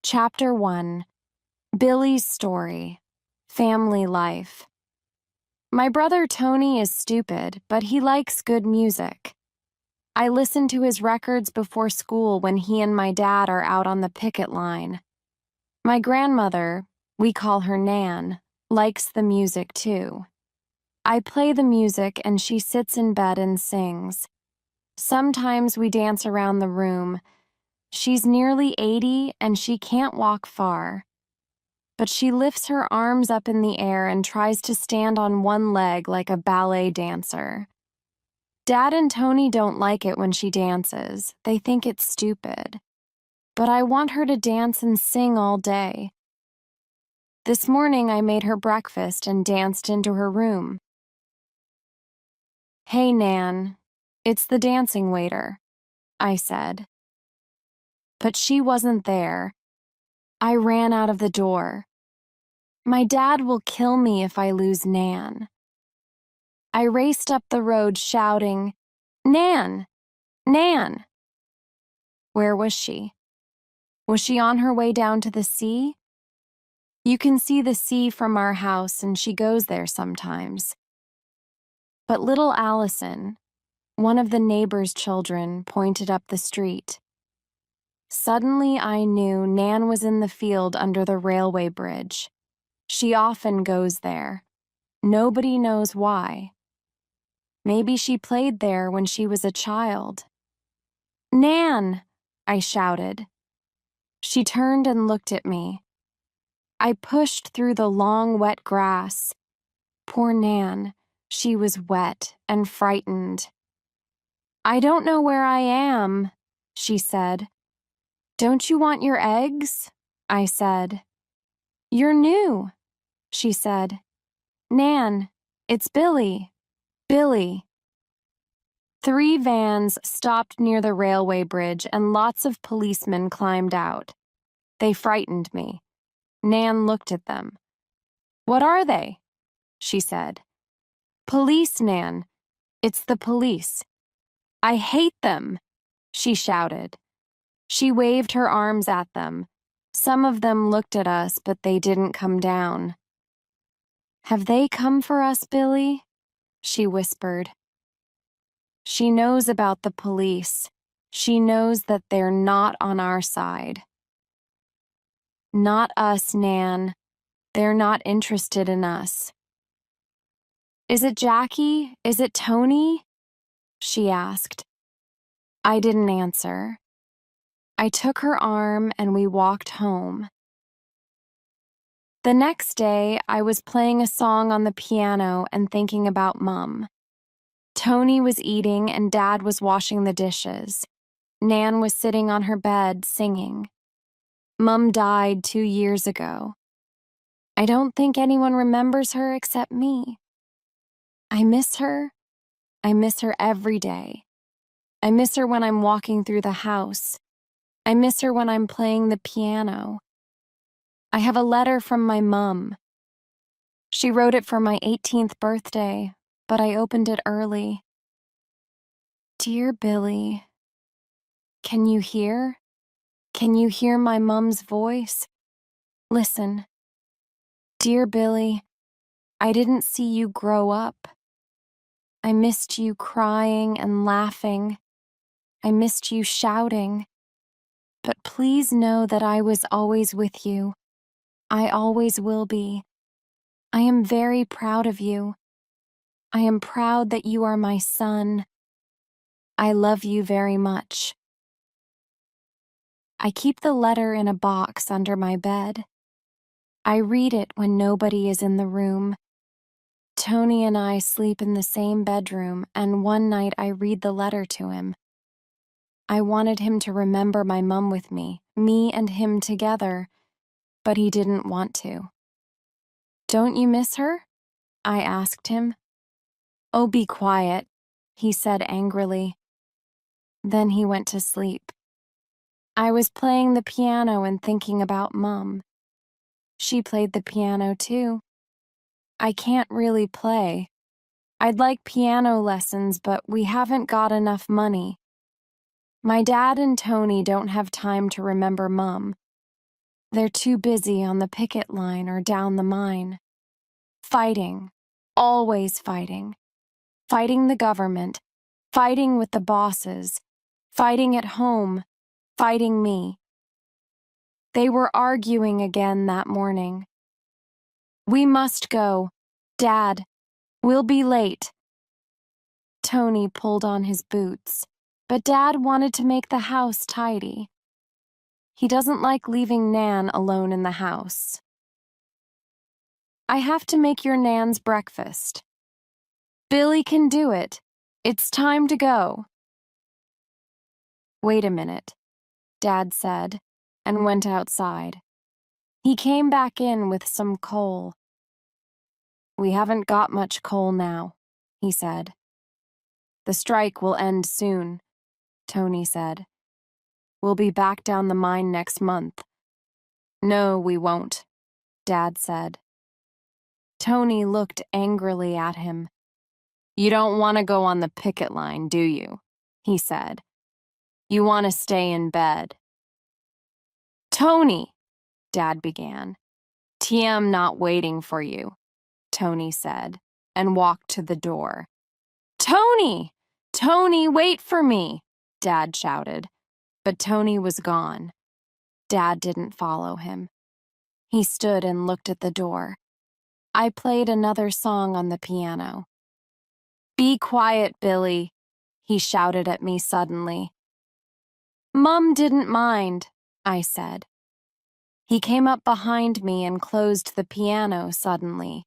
Chapter 1. Billy's Story. Family Life. My brother Tony is stupid, but he likes good music. I listen to his records before school when he and my dad are out on the picket line. My grandmother, we call her Nan, likes the music too. I play the music and she sits in bed and sings. Sometimes we dance around the room. She's nearly 80 and she can't walk far. But she lifts her arms up in the air and tries to stand on one leg like a ballet dancer. Dad and Tony don't like it when she dances. They think it's stupid. But I want her to dance and sing all day. This morning I made her breakfast and danced into her room. "Hey, Nan, it's the dancing waiter," I said. But she wasn't there. I ran out of the door. My dad will kill me if I lose Nan. I raced up the road shouting, "Nan! Nan!" Where was she? Was she on her way down to the sea? You can see the sea from our house and she goes there sometimes. But little Allison, one of the neighbor's children, pointed up the street. Suddenly I knew Nan was in the field under the railway bridge. She often goes there. Nobody knows why. Maybe she played there when she was a child. "Nan!" I shouted. She turned and looked at me. I pushed through the long, wet grass. Poor Nan, she was wet and frightened. "I don't know where I am," she said. "Don't you want your eggs?" I said. "You're new," she said. "Nan, it's Billy. Billy." 3 vans stopped near the railway bridge and lots of policemen climbed out. They frightened me. Nan looked at them. "What are they?" she said. "Police, Nan. It's the police." "I hate them," she shouted. She waved her arms at them. Some of them looked at us, but they didn't come down. "Have they come for us, Billy?" she whispered. She knows about the police. She knows that they're not on our side. "Not us, Nan. They're not interested in us." "Is it Jackie? Is it Tony?" she asked. I didn't answer. I took her arm and we walked home. The next day, I was playing a song on the piano and thinking about Mum. Tony was eating and Dad was washing the dishes. Nan was sitting on her bed singing. Mum died 2 years ago. I don't think anyone remembers her except me. I miss her. I miss her every day. I miss her when I'm walking through the house. I miss her when I'm playing the piano. I have a letter from my mum. She wrote it for my 18th birthday, but I opened it early. "Dear Billy, can you hear? Can you hear my mum's voice? Listen. Dear Billy, I didn't see you grow up. I missed you crying and laughing. I missed you shouting. But please know that I was always with you. I always will be. I am very proud of you. I am proud that you are my son. I love you very much." I keep the letter in a box under my bed. I read it when nobody is in the room. Tony and I sleep in the same bedroom, and one night I read the letter to him. I wanted him to remember my mum with me and him together, but he didn't want to. "Don't you miss her?" I asked him. "Oh, be quiet," he said angrily. Then he went to sleep. I was playing the piano and thinking about Mum. She played the piano too. I can't really play. I'd like piano lessons, but we haven't got enough money. My dad and Tony don't have time to remember Mum. They're too busy on the picket line or down the mine. Fighting. Always fighting. Fighting the government. Fighting with the bosses. Fighting at home. Fighting me. They were arguing again that morning. We must go. Dad, we'll be late. Tony pulled on his boots, but Dad wanted to make the house tidy. He doesn't like leaving Nan alone in the house. I have to make your Nan's breakfast. Billy can do it. It's time to go. Wait a minute, Dad said, and went outside. He came back in with some coal. We haven't got much coal now, he said. The strike will end soon, Tony said. We'll be back down the mine next month. No, we won't, Dad said. Tony looked angrily at him. You don't want to go on the picket line, do you? He said. You want to stay in bed. Tony, Dad began. TM not waiting for you, Tony said, and walked to the door. Tony! Tony, wait for me, Dad shouted. But Tony was gone. Dad didn't follow him. He stood and looked at the door. I played another song on the piano. Be quiet, Billy, he shouted at me suddenly. Mum didn't mind, I said. He came up behind me and closed the piano suddenly.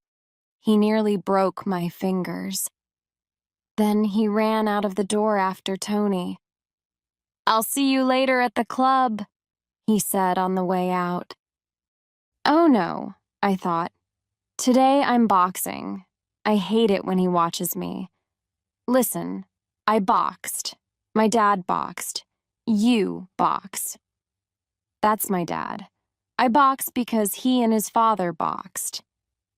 He nearly broke my fingers. Then he ran out of the door after Tony. I'll see you later at the club, he said on the way out. Oh no, I thought. Today I'm boxing. I hate it when he watches me. Listen, I boxed. My dad boxed. You box. That's my dad. I box because he and his father boxed.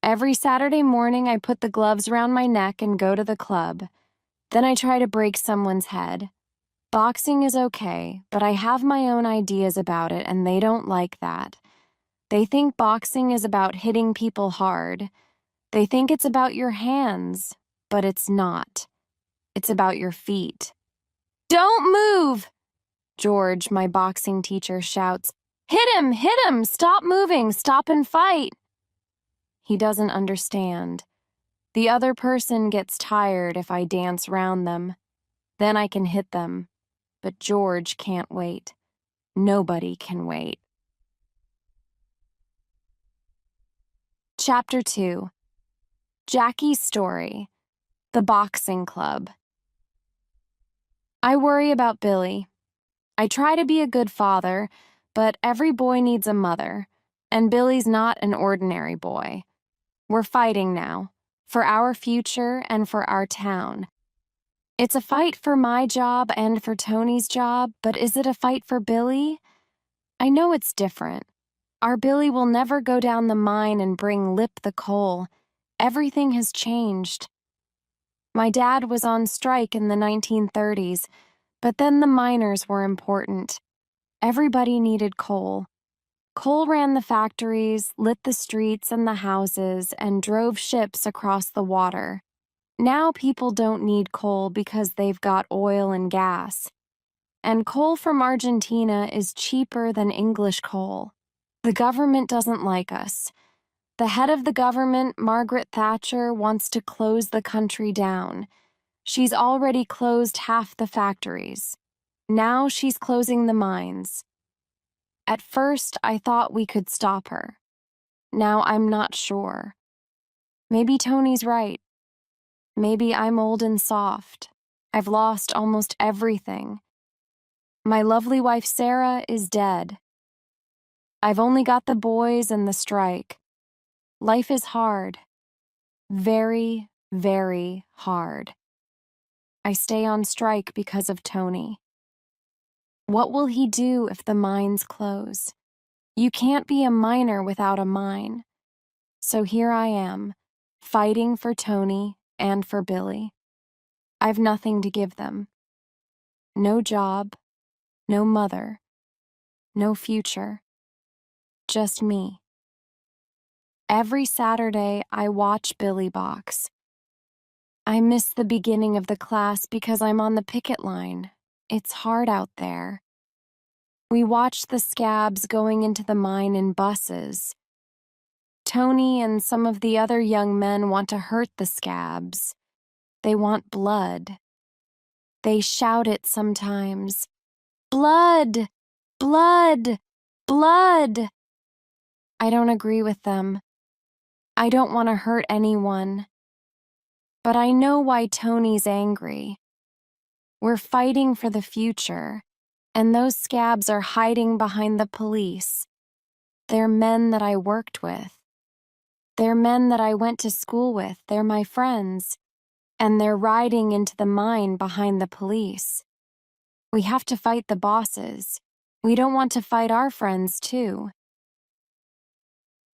Every Saturday morning I put the gloves around my neck and go to the club. Then I try to break someone's head. Boxing is okay, but I have my own ideas about it and they don't like that. They think boxing is about hitting people hard. They think it's about your hands, but it's not. It's about your feet. Don't move! George, my boxing teacher, shouts. Hit him, stop moving, stop and fight. He doesn't understand. The other person gets tired if I dance round them. Then I can hit them. But George can't wait. Nobody can wait. Chapter 2. Jackie's Story. The Boxing Club. I worry about Billy. I try to be a good father, but every boy needs a mother, and Billy's not an ordinary boy. We're fighting now, for our future and for our town. It's a fight for my job and for Tony's job, but is it a fight for Billy? I know it's different. Our Billy will never go down the mine and bring Lip the coal. Everything has changed. My dad was on strike in the 1930s, but then the miners were important. Everybody needed coal. Coal ran the factories, lit the streets and the houses, and drove ships across the water. Now people don't need coal because they've got oil and gas. And coal from Argentina is cheaper than English coal. The government doesn't like us. The head of the government, Margaret Thatcher, wants to close the country down. She's already closed half the factories. Now she's closing the mines. At first, I thought we could stop her. Now I'm not sure. Maybe Tony's right. Maybe I'm old and soft. I've lost almost everything. My lovely wife Sarah is dead. I've only got the boys and the strike. Life is hard. Very, very hard. I stay on strike because of Tony. What will he do if the mines close? You can't be a miner without a mine. So here I am, fighting for Tony and for Billy. I've nothing to give them. No job, no mother, no future. just me. Every Saturday, I watch Billy box. I miss the beginning of the class because I'm on the picket line. It's hard out there. We watch the scabs going into the mine in buses. Tony and some of the other young men want to hurt the scabs. They want blood. They shout it sometimes. Blood! Blood! Blood! I don't agree with them. I don't want to hurt anyone. But I know why Tony's angry. We're fighting for the future, and those scabs are hiding behind the police. They're men that I worked with. They're men that I went to school with. They're my friends. And they're riding into the mine behind the police. We have to fight the bosses. We don't want to fight our friends, too.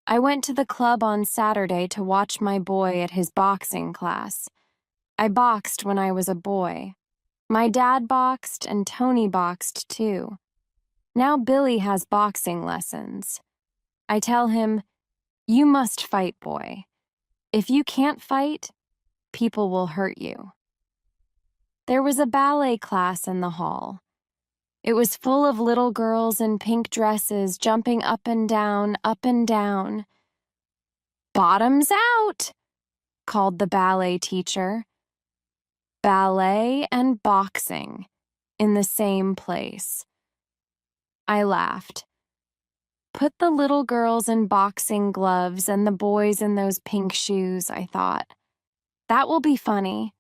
I went to the club on Saturday to watch my boy at his boxing class. I boxed when I was a boy. My dad boxed and Tony boxed, too. Now Billy has boxing lessons. I tell him, "You must fight, boy. If you can't fight, people will hurt you." There was a ballet class in the hall. It was full of little girls in pink dresses jumping up and down, up and down. "Bottoms out!" called the ballet teacher. Ballet and boxing in the same place. I laughed. Put the little girls in boxing gloves and the boys in those pink shoes, I thought. That will be funny.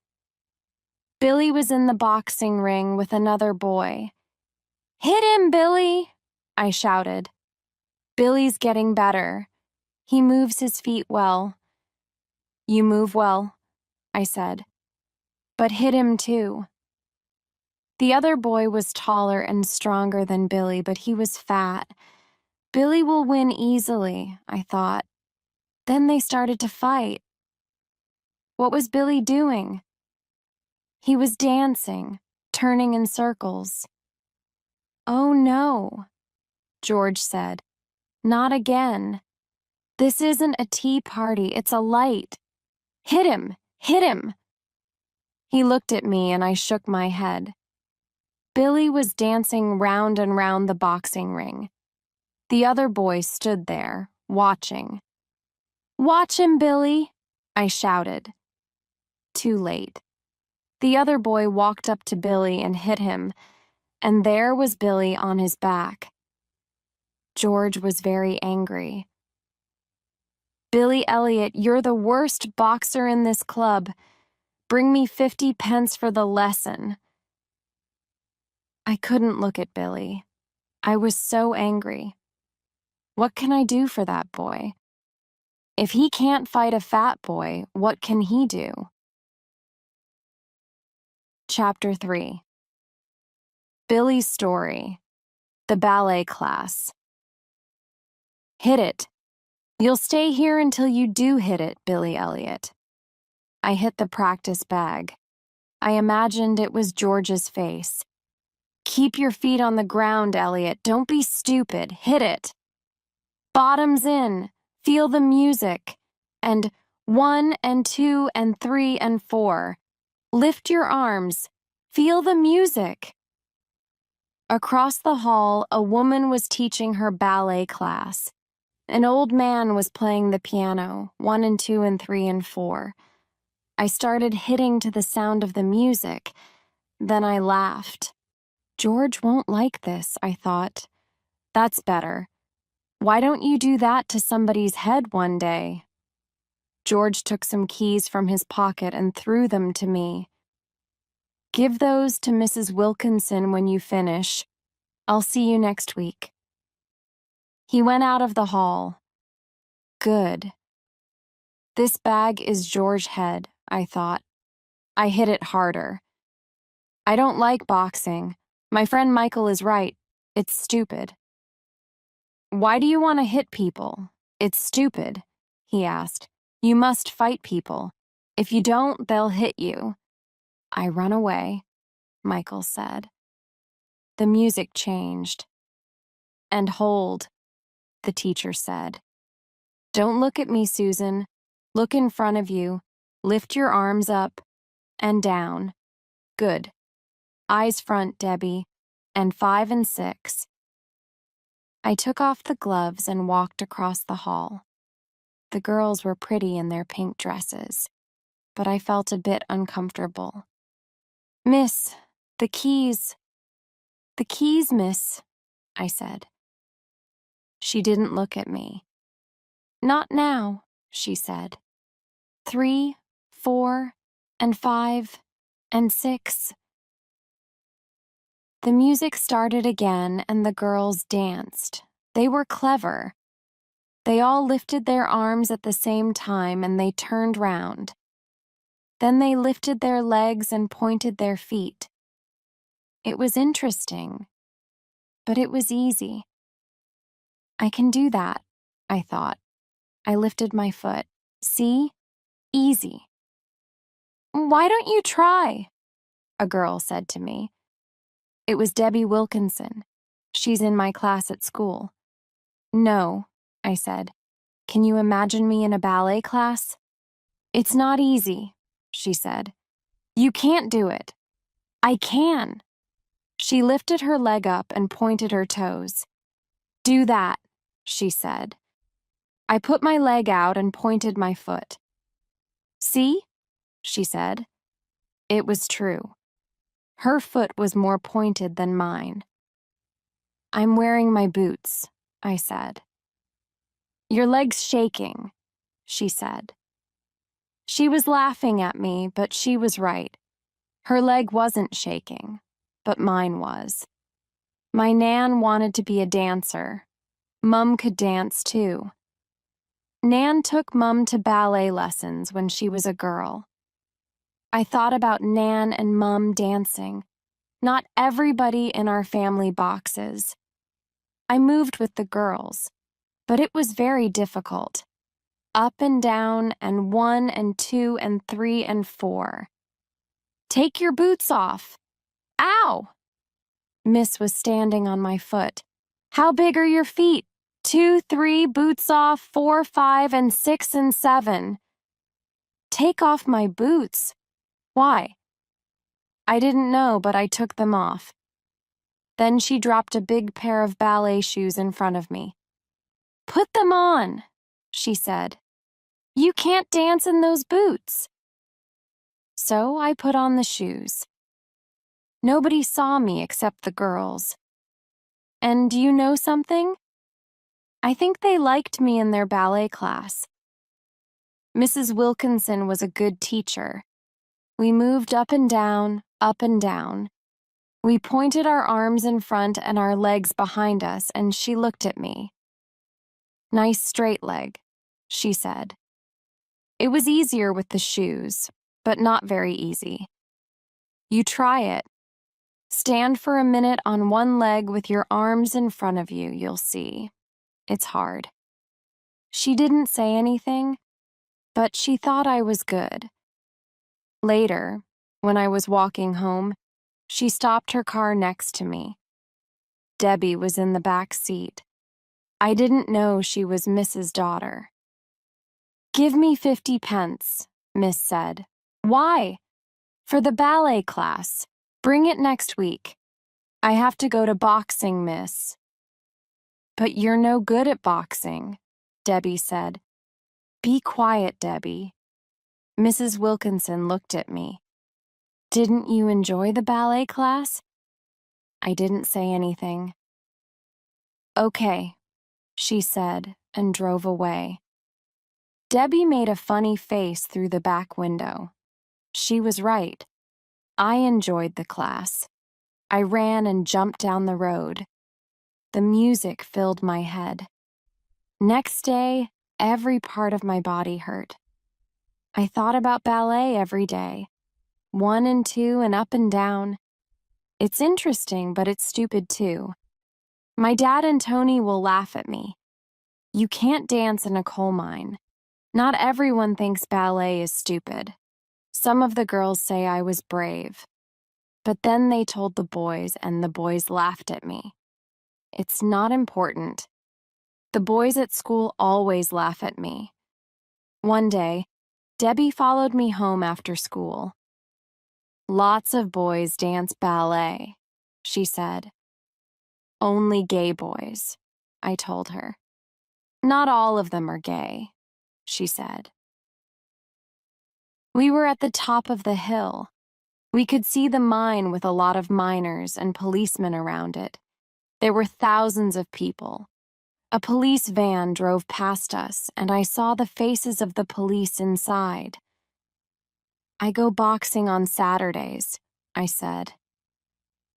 Billy was in the boxing ring with another boy. "Hit him, Billy!" I shouted. Billy's getting better. He moves his feet well. "You move well," I said. "But hit him too." The other boy was taller and stronger than Billy, but he was fat. Billy will win easily, I thought. Then they started to fight. What was Billy doing? He was dancing, turning in circles. "Oh no," George said. "Not again. This isn't a tea party, it's a light. Hit him! Hit him!" He looked at me and I shook my head. Billy was dancing round and round the boxing ring. The other boy stood there, watching. "Watch him, Billy!" I shouted. Too late. The other boy walked up to Billy and hit him, and there was Billy on his back. George was very angry. "Billy Elliot, you're the worst boxer in this club. Bring me 50 pence for the lesson." I couldn't look at Billy. I was so angry. What can I do for that boy? If he can't fight a fat boy, what can he do? Chapter 3. Billy's story. The ballet class. "Hit it. You'll stay here until you do hit it, Billy Elliot." I hit the practice bag. I imagined it was George's face. "Keep your feet on the ground, Elliot. Don't be stupid. Hit it. Bottoms in. Feel the music. And 1 and 2 and 3 and 4. Lift your arms. Feel the music." Across the hall, a woman was teaching her ballet class. An old man was playing the piano, 1 and 2 and 3 and 4. I started hitting to the sound of the music. Then I laughed. George won't like this, I thought. That's better. Why don't you do that to somebody's head one day? George took some keys from his pocket and threw them to me. "Give those to Mrs. Wilkinson when you finish. I'll see you next week." He went out of the hall. Good. This bag is George's head, I thought. I hit it harder. I don't like boxing. My friend Michael is right. It's stupid. "Why do you want to hit people? It's stupid," he asked. "You must fight people. If you don't, they'll hit you." "I run away," Michael said. The music changed. "And hold." the teacher said. Don't look at me, Susan. Look in front of you. Lift your arms up and down. Good. Eyes front, Debbie. And 5 and 6. I took off the gloves and walked across the hall. The girls were pretty in their pink dresses, but I felt a bit uncomfortable. Miss, the keys. The keys, miss, I said. She didn't look at me. Not now, she said. 3, 4, and 5, and 6. The music started again and the girls danced. They were clever. They all lifted their arms at the same time and they turned round. Then they lifted their legs and pointed their feet. It was interesting, but it was easy. I can do that, I thought. I lifted my foot. See? Easy. Why don't you try? A girl said to me. It was Debbie Wilkinson. She's in my class at school. No, I said. Can you imagine me in a ballet class? It's not easy, she said. You can't do it. I can. She lifted her leg up and pointed her toes. Do that, she said. I put my leg out and pointed my foot. See? She said. It was true. Her foot was more pointed than mine. I'm wearing my boots, I said. Your leg's shaking, she said. She was laughing at me, but she was right. Her leg wasn't shaking, but mine was. My Nan wanted to be a dancer. Mum could dance too. Nan took Mum to ballet lessons when she was a girl. I thought about Nan and Mum dancing. Not everybody in our family boxes. I moved with the girls, but it was very difficult. Up and down and 1 and 2 and 3 and 4. Take your boots off. Ow! Miss was standing on my foot. How big are your feet? 2, 3, boots off, 4, 5, and 6 and 7. Take off my boots. Why? I didn't know, but I took them off. Then she dropped a big pair of ballet shoes in front of me. Put them on, she said. You can't dance in those boots. So I put on the shoes. Nobody saw me except the girls. And do you know something? I think they liked me in their ballet class. Mrs. Wilkinson was a good teacher. We moved up and down, up and down. We pointed our arms in front and our legs behind us, and she looked at me. Nice straight leg, she said. It was easier with the shoes, but not very easy. You try it. Stand for a minute on one leg with your arms in front of you, you'll see. It's hard. She didn't say anything, but she thought I was good. Later, when I was walking home, she stopped her car next to me. Debbie was in the back seat. I didn't know she was Miss's daughter. Give me 50 pence, Miss said. Why? For the ballet class. Bring it next week. I have to go to boxing, Miss. But you're no good at boxing, Debbie said. Be quiet, Debbie. Mrs. Wilkinson looked at me. Didn't you enjoy the ballet class? I didn't say anything. Okay, she said and drove away. Debbie made a funny face through the back window. She was right. I enjoyed the class. I ran and jumped down the road. The music filled my head. Next day, every part of my body hurt. I thought about ballet every day. 1 and 2 and up and down. It's interesting, but it's stupid too. My dad and Tony will laugh at me. You can't dance in a coal mine. Not everyone thinks ballet is stupid. Some of the girls say I was brave. But then they told the boys, and the boys laughed at me. It's not important. The boys at school always laugh at me. One day, Debbie followed me home after school. Lots of boys dance ballet, she said. Only gay boys, I told her. Not all of them are gay, she said. We were at the top of the hill. We could see the mine with a lot of miners and policemen around it. There were thousands of people. A police van drove past us, and I saw the faces of the police inside. I go boxing on Saturdays, I said.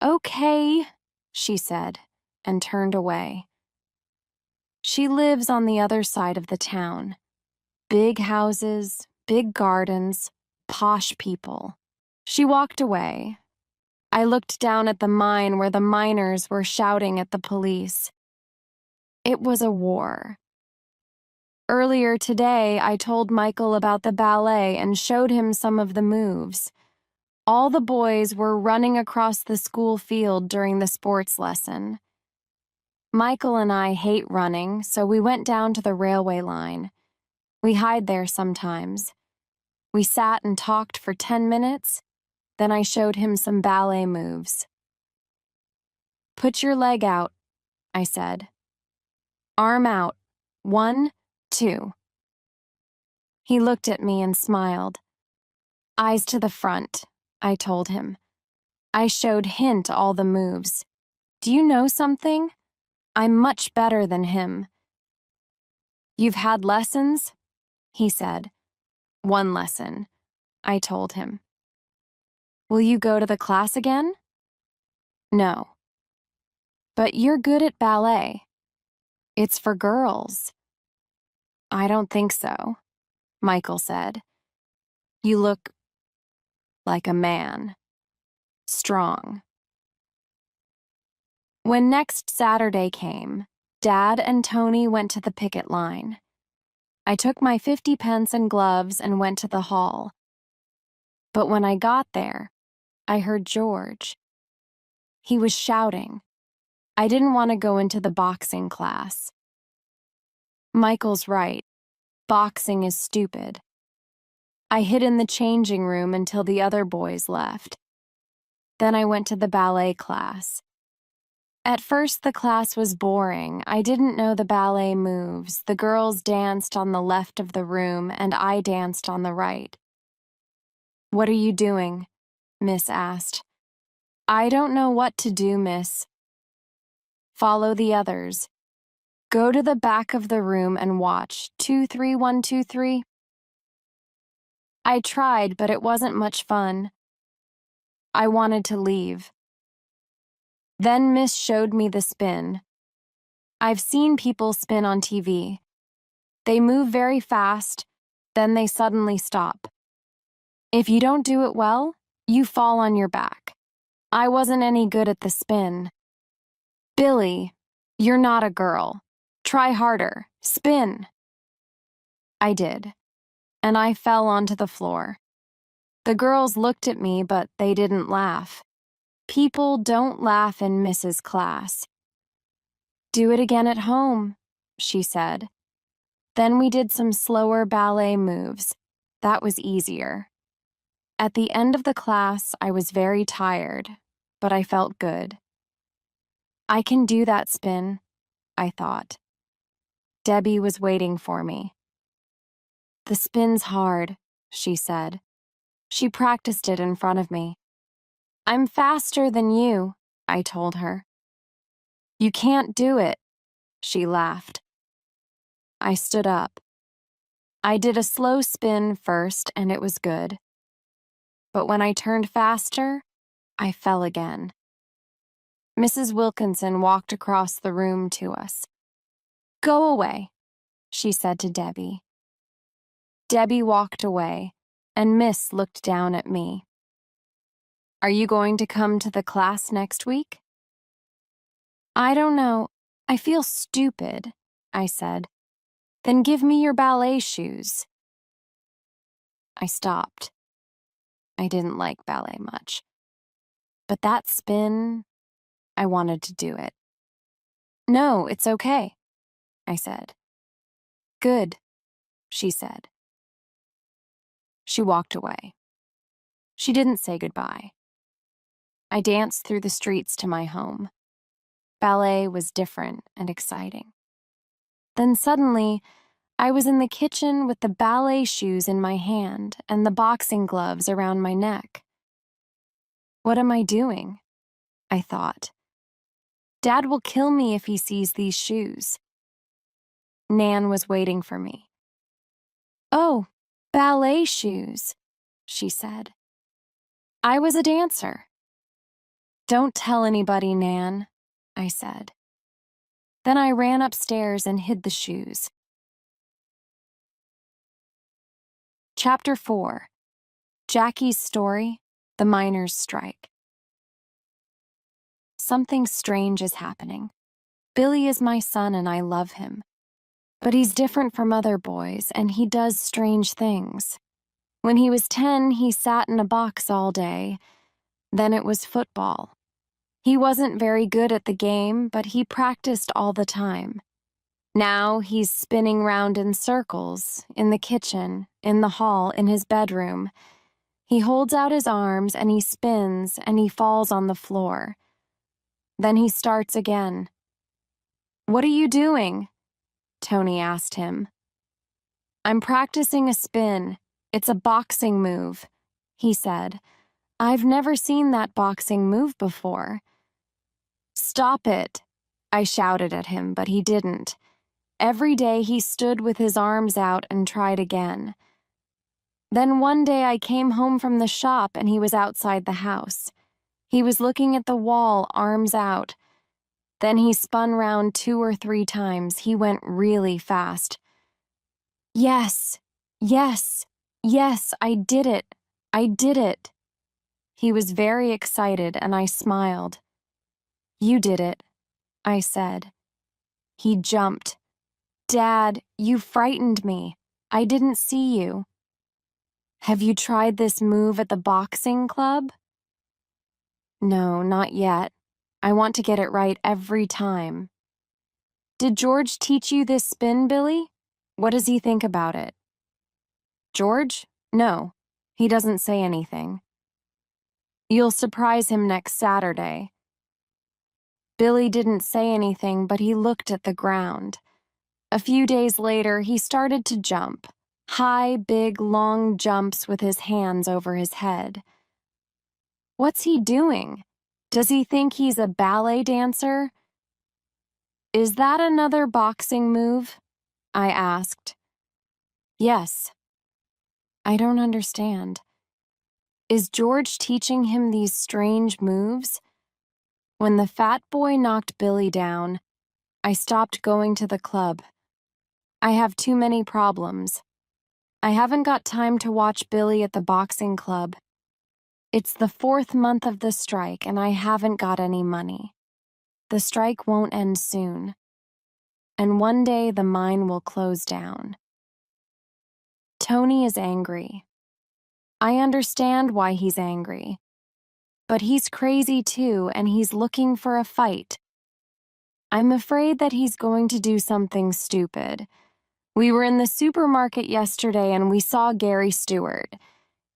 Okay, she said, and turned away. She lives on the other side of the town. Big houses, big gardens, posh people. She walked away. I looked down at the mine where the miners were shouting at the police. It was a war. Earlier today, I told Michael about the ballet and showed him some of the moves. All the boys were running across the school field during the sports lesson. Michael and I hate running, so we went down to the railway line. We hide there sometimes. We sat and talked for 10 minutes, then I showed him some ballet moves. Put your leg out, I said. Arm out. 1, 2. He looked at me and smiled. Eyes to the front, I told him. I showed Hint all the moves. Do you know something? I'm much better than him. You've had lessons? He said. 1 lesson, I told him. Will you go to the class again? No. But you're good at ballet. It's for girls. I don't think so, Michael said. You look like a man. Strong. When next Saturday came, Dad and Tony went to the picket line. I took my 50 pence and gloves and went to the hall. But when I got there, I heard George. He was shouting. I didn't want to go into the boxing class. Michael's right. Boxing is stupid. I hid in the changing room until the other boys left. Then I went to the ballet class. At first, the class was boring. I didn't know the ballet moves. The girls danced on the left of the room, and I danced on the right. What are you doing? Miss asked. I don't know what to do, miss. Follow the others. Go to the back of the room and watch. 2, 3, 1, 2, 3. I tried, but it wasn't much fun. I wanted to leave. Then Miss showed me the spin. I've seen people spin on TV. They move very fast, then they suddenly stop. If you don't do it well, you fall on your back. I wasn't any good at the spin. Billy, you're not a girl. Try harder. Spin. I did, and I fell onto the floor. The girls looked at me, but they didn't laugh. People don't laugh in Mrs. class. Do it again at home, she said. Then we did some slower ballet moves. That was easier. At the end of the class, I was very tired, but I felt good. I can do that spin, I thought. Debbie was waiting for me. The spin's hard, she said. She practiced it in front of me. I'm faster than you, I told her. You can't do it, she laughed. I stood up. I did a slow spin first, and it was good. But when I turned faster, I fell again. Mrs. Wilkinson walked across the room to us. Go away, she said to Debbie. Debbie walked away, and Miss looked down at me. Are you going to come to the class next week? I don't know. I feel stupid, I said. Then give me your ballet shoes. I stopped. I didn't like ballet much. But that spin, I wanted to do it. No, it's okay. I said. Good, she said. She walked away. She didn't say goodbye. I danced through the streets to my home. Ballet was different and exciting. Then suddenly, I was in the kitchen with the ballet shoes in my hand and the boxing gloves around my neck. What am I doing? I thought. Dad will kill me if he sees these shoes. Nan was waiting for me. Oh, ballet shoes, she said. I was a dancer. Don't tell anybody, Nan, I said. Then I ran upstairs and hid the shoes. Chapter 4. Jackie's Story, The Miners' Strike. Something strange is happening. Billy is my son and I love him. But he's different from other boys and he does strange things. When he was 10, he sat in a box all day. Then it was football. He wasn't very good at the game, but he practiced all the time. Now he's spinning round in circles, in the kitchen, in the hall, in his bedroom. He holds out his arms and he spins and he falls on the floor. Then he starts again. What are you doing? Tony asked him. I'm practicing a spin. It's a boxing move, he said. I've never seen that boxing move before. Stop it, I shouted at him, but he didn't. Every day he stood with his arms out and tried again. Then one day I came home from the shop and he was outside the house. He was looking at the wall, arms out. Then he spun round 2 or 3 times. He went really fast. Yes, yes, yes, I did it. I did it. He was very excited and I smiled. You did it, I said. He jumped. Dad, you frightened me. I didn't see you. Have you tried this move at the boxing club? No, not yet. I want to get it right every time. Did George teach you this spin, Billy? What does he think about it? George? No, he doesn't say anything. You'll surprise him next Saturday. Billy didn't say anything, but he looked at the ground. A few days later, he started to jump. High, big, long jumps with his hands over his head. What's he doing? Does he think he's a ballet dancer? Is that another boxing move? I asked. Yes. I don't understand. Is George teaching him these strange moves? When the fat boy knocked Billy down, I stopped going to the club. I have too many problems. I haven't got time to watch Billy at the boxing club. It's the 4th month of the strike and I haven't got any money. The strike won't end soon. And one day the mine will close down. Tony is angry. I understand why he's angry. But he's crazy too, and he's looking for a fight. I'm afraid that he's going to do something stupid. We were in the supermarket yesterday and we saw Gary Stewart.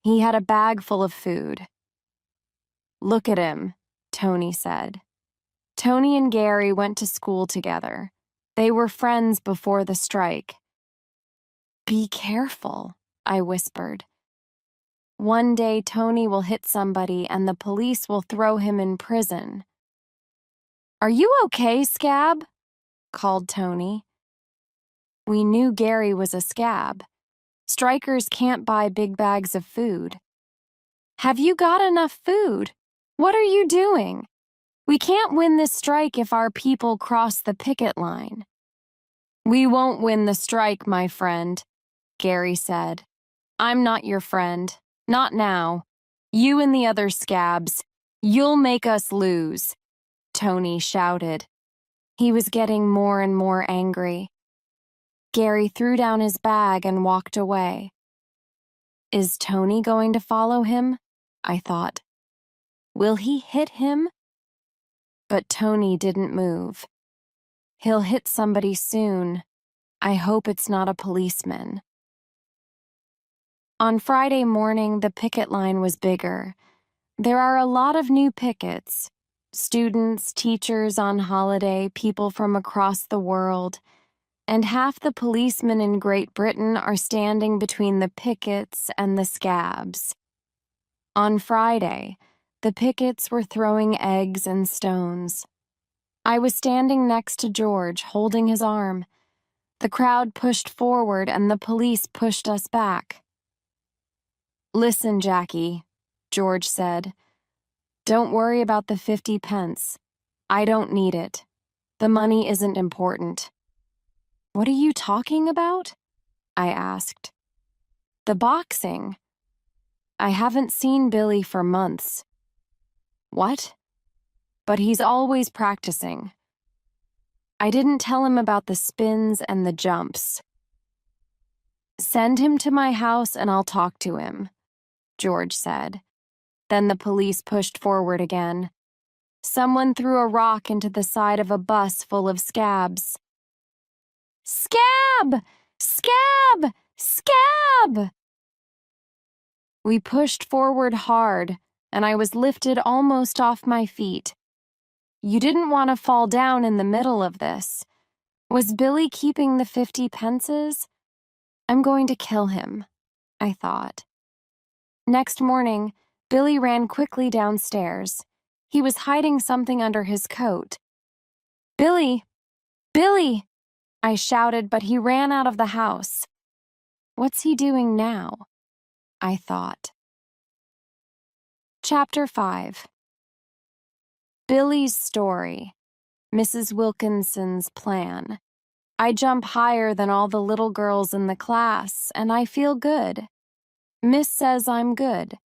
He had a bag full of food. Look at him, Tony said. Tony and Gary went to school together. They were friends before the strike. Be careful, I whispered. One day Tony will hit somebody and the police will throw him in prison. Are you okay, Scab? Called Tony. We knew Gary was a scab. Strikers can't buy big bags of food. Have you got enough food? What are you doing? We can't win this strike if our people cross the picket line. We won't win the strike, my friend, Gary said. I'm not your friend. Not now. You and the other scabs. You'll make us lose, Tony shouted. He was getting more and more angry. Gary threw down his bag and walked away. Is Tony going to follow him? I thought. Will he hit him? But Tony didn't move. He'll hit somebody soon. I hope it's not a policeman. On Friday morning, the picket line was bigger. There are a lot of new pickets. Students, teachers on holiday, people from across the world. And half the policemen in Great Britain are standing between the pickets and the scabs. On Friday, the pickets were throwing eggs and stones. I was standing next to George, holding his arm. The crowd pushed forward and the police pushed us back. "Listen, Jackie," George said. "Don't worry about the 50 pence. I don't need it. The money isn't important." "What are you talking about?" I asked. "The boxing. I haven't seen Billy for months." "What?" "But he's always practicing." I didn't tell him about the spins and the jumps. "Send him to my house and I'll talk to him," George said. Then the police pushed forward again. Someone threw a rock into the side of a bus full of scabs. "Scab! Scab! Scab!" We pushed forward hard, and I was lifted almost off my feet. You didn't want to fall down in the middle of this. Was Billy keeping the 50 pences? I'm going to kill him, I thought. Next morning, Billy ran quickly downstairs. He was hiding something under his coat. "Billy! Billy!" I shouted, but he ran out of the house. What's he doing now? I thought. Chapter 5. Billy's story. Mrs. Wilkinson's plan. I jump higher than all the little girls in the class, and I feel good. Miss says I'm good.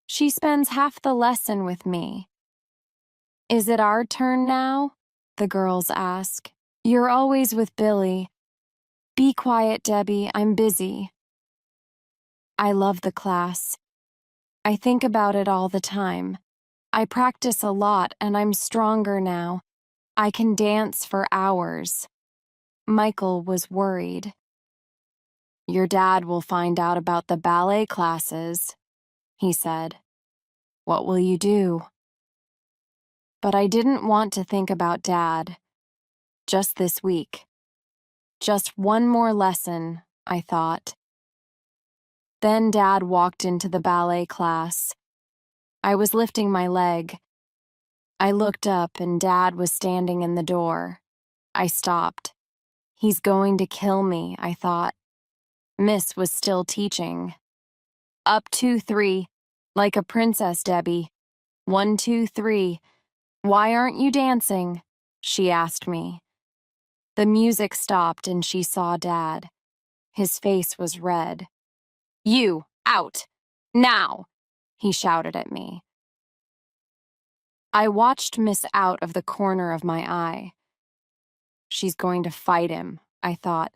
She spends half the lesson with me. "Is it our turn now?" the girls ask. "You're always with Billy." "Be quiet, Debbie, I'm busy." I love the class. I think about it all the time. I practice a lot and I'm stronger now. I can dance for hours. Michael was worried. "Your dad will find out about the ballet classes," he said. "What will you do?" But I didn't want to think about Dad. Just this week. Just one more lesson, I thought. Then Dad walked into the ballet class. I was lifting my leg. I looked up and Dad was standing in the door. I stopped. He's going to kill me, I thought. Miss was still teaching. "Up 2, 3, like a princess, Debbie. 1, 2, 3. Why aren't you dancing?" she asked me. The music stopped and she saw Dad. His face was red. "You, out! Now!" he shouted at me. I watched Miss out of the corner of my eye. She's going to fight him, I thought.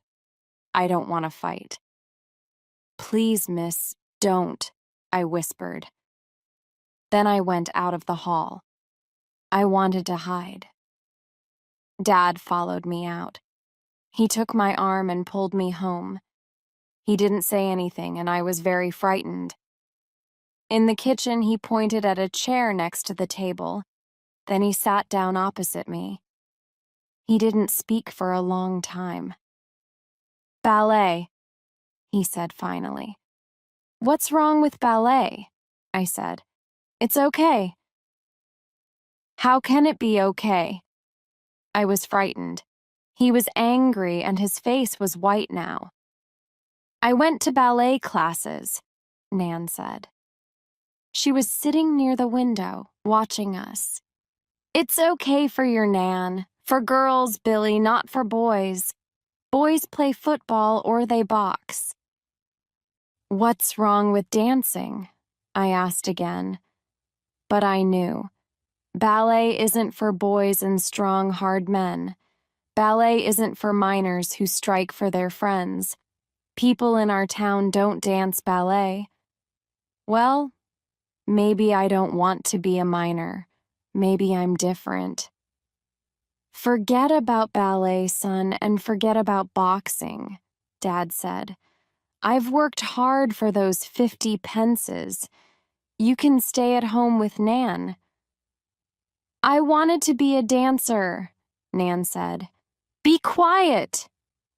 I don't want to fight. "Please, Miss, don't," I whispered. Then I went out of the hall. I wanted to hide. Dad followed me out. He took my arm and pulled me home. He didn't say anything, and I was very frightened. In the kitchen, he pointed at a chair next to the table. Then he sat down opposite me. He didn't speak for a long time. "Ballet," he said finally. "What's wrong with ballet?" I said. "It's okay." "How can it be okay?" I was frightened. He was angry and his face was white now. "I went to ballet classes," Nan said. She was sitting near the window, watching us. "It's okay for your Nan. For girls, Billy, not for boys. Boys play football or they box." "What's wrong with dancing?" I asked again. But I knew. Ballet isn't for boys and strong, hard men. Ballet isn't for minors who strike for their friends. People in our town don't dance ballet. Well, maybe I don't want to be a minor. Maybe I'm different. Forget about ballet, son, and forget about boxing, Dad said. I've worked hard for those 50 pences. You can stay at home with Nan. I wanted to be a dancer, Nan said. Be quiet,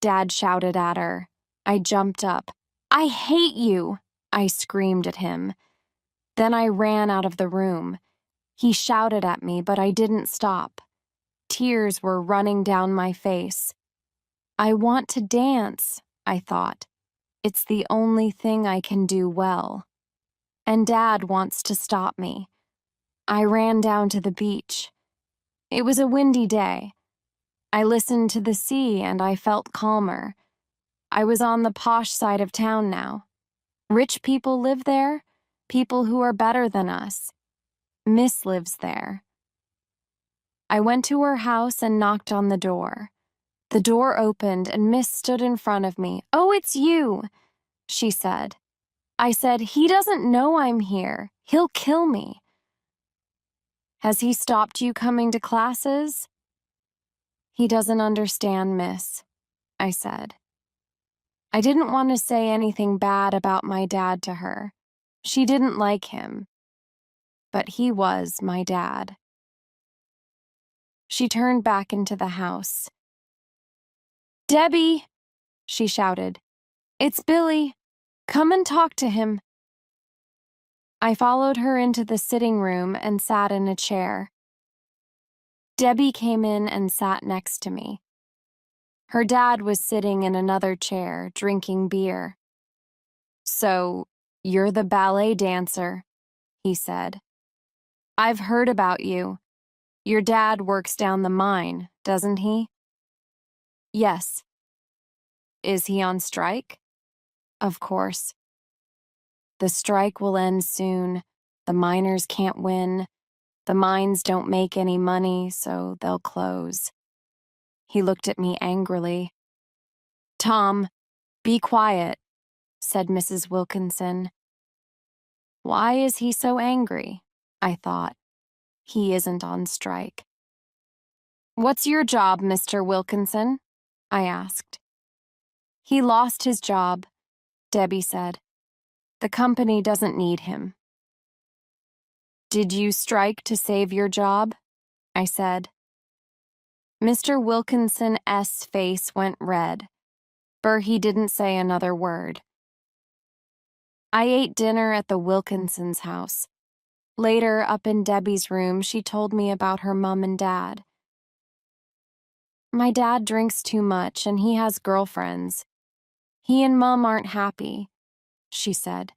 Dad shouted at her. I jumped up. I hate you, I screamed at him. Then I ran out of the room. He shouted at me, but I didn't stop. Tears were running down my face. I want to dance, I thought. It's the only thing I can do well. And Dad wants to stop me. I ran down to the beach. It was a windy day. I listened to the sea and I felt calmer. I was on the posh side of town now. Rich people live there, people who are better than us. Miss lives there. I went to her house and knocked on the door. The door opened and Miss stood in front of me. Oh, it's you, she said. I said, he doesn't know I'm here. He'll kill me. Has he stopped you coming to classes? He doesn't understand, Miss, I said. I didn't want to say anything bad about my dad to her. She didn't like him. But he was my dad. She turned back into the house. Debbie, she shouted. It's Billy. Come and talk to him. I followed her into the sitting room and sat in a chair. Debbie came in and sat next to me. Her dad was sitting in another chair, drinking beer. So, you're the ballet dancer, he said. I've heard about you. Your dad works down the mine, doesn't he? Yes. Is he on strike? Of course. The strike will end soon. The miners can't win. The mines don't make any money, so they'll close. He looked at me angrily. Tom, be quiet, said Mrs. Wilkinson. Why is he so angry? I thought. He isn't on strike. What's your job, Mr. Wilkinson? I asked. He lost his job, Debbie said. The company doesn't need him. Did you strike to save your job? I said. Mr. Wilkinson's face went red, but he didn't say another word. I ate dinner at the Wilkinsons' house. Later, up in Debbie's room, she told me about her mom and dad. My dad drinks too much and he has girlfriends. He and Mom aren't happy, she said.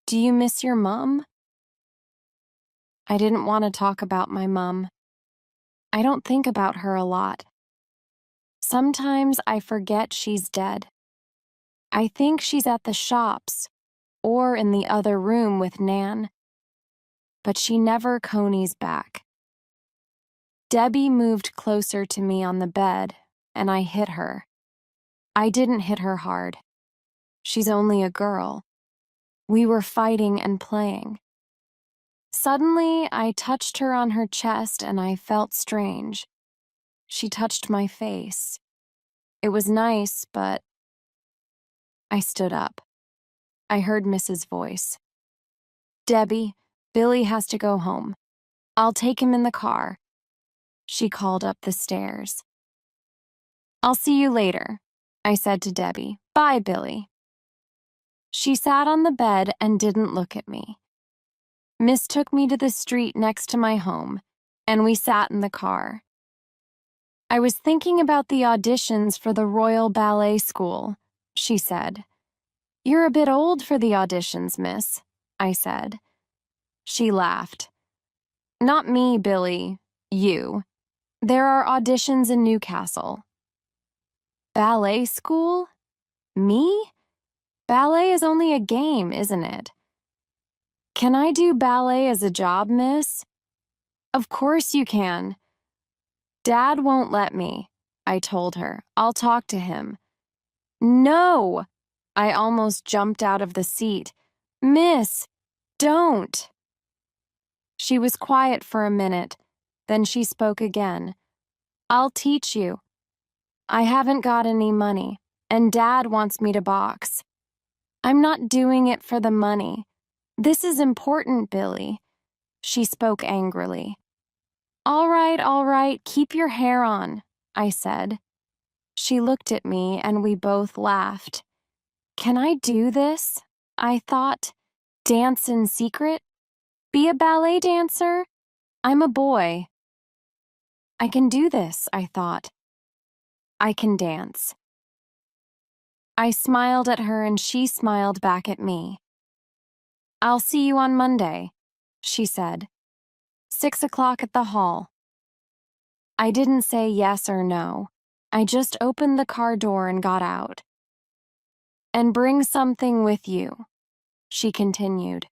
Do you miss your mom? I didn't want to talk about my mom. I don't think about her a lot. Sometimes I forget she's dead. I think she's at the shops or in the other room with Nan. But she never conies back. Debbie moved closer to me on the bed, and I hit her. I didn't hit her hard. She's only a girl. We were fighting and playing. Suddenly, I touched her on her chest and I felt strange. She touched my face. It was nice, but I stood up. I heard Mrs. voice. Debbie, Billy has to go home. I'll take him in the car. She called up the stairs. I'll see you later, I said to Debbie. Bye, Billy. She sat on the bed and didn't look at me. Miss took me to the street next to my home, and we sat in the car. I was thinking about the auditions for the Royal Ballet School, she said. You're a bit old for the auditions, miss, I said. She laughed. Not me, Billy. You. There are auditions in Newcastle. Ballet school? Me? Ballet is only a game, isn't it? Can I do ballet as a job, miss? Of course you can. Dad won't let me, I told her. I'll talk to him. No! I almost jumped out of the seat. Miss, don't! She was quiet for a minute, then she spoke again. I'll teach you. I haven't got any money, and Dad wants me to box. I'm not doing it for the money. This is important, Billy. She spoke angrily. All right, keep your hair on, I said. She looked at me and we both laughed. Can I do this? I thought. Dance in secret? Be a ballet dancer? I'm a boy. I can do this, I thought. I can dance. I smiled at her and she smiled back at me. I'll see you on Monday, she said. 6 o'clock at the hall. I didn't say yes or no. I just opened the car door and got out. And bring something with you, she continued.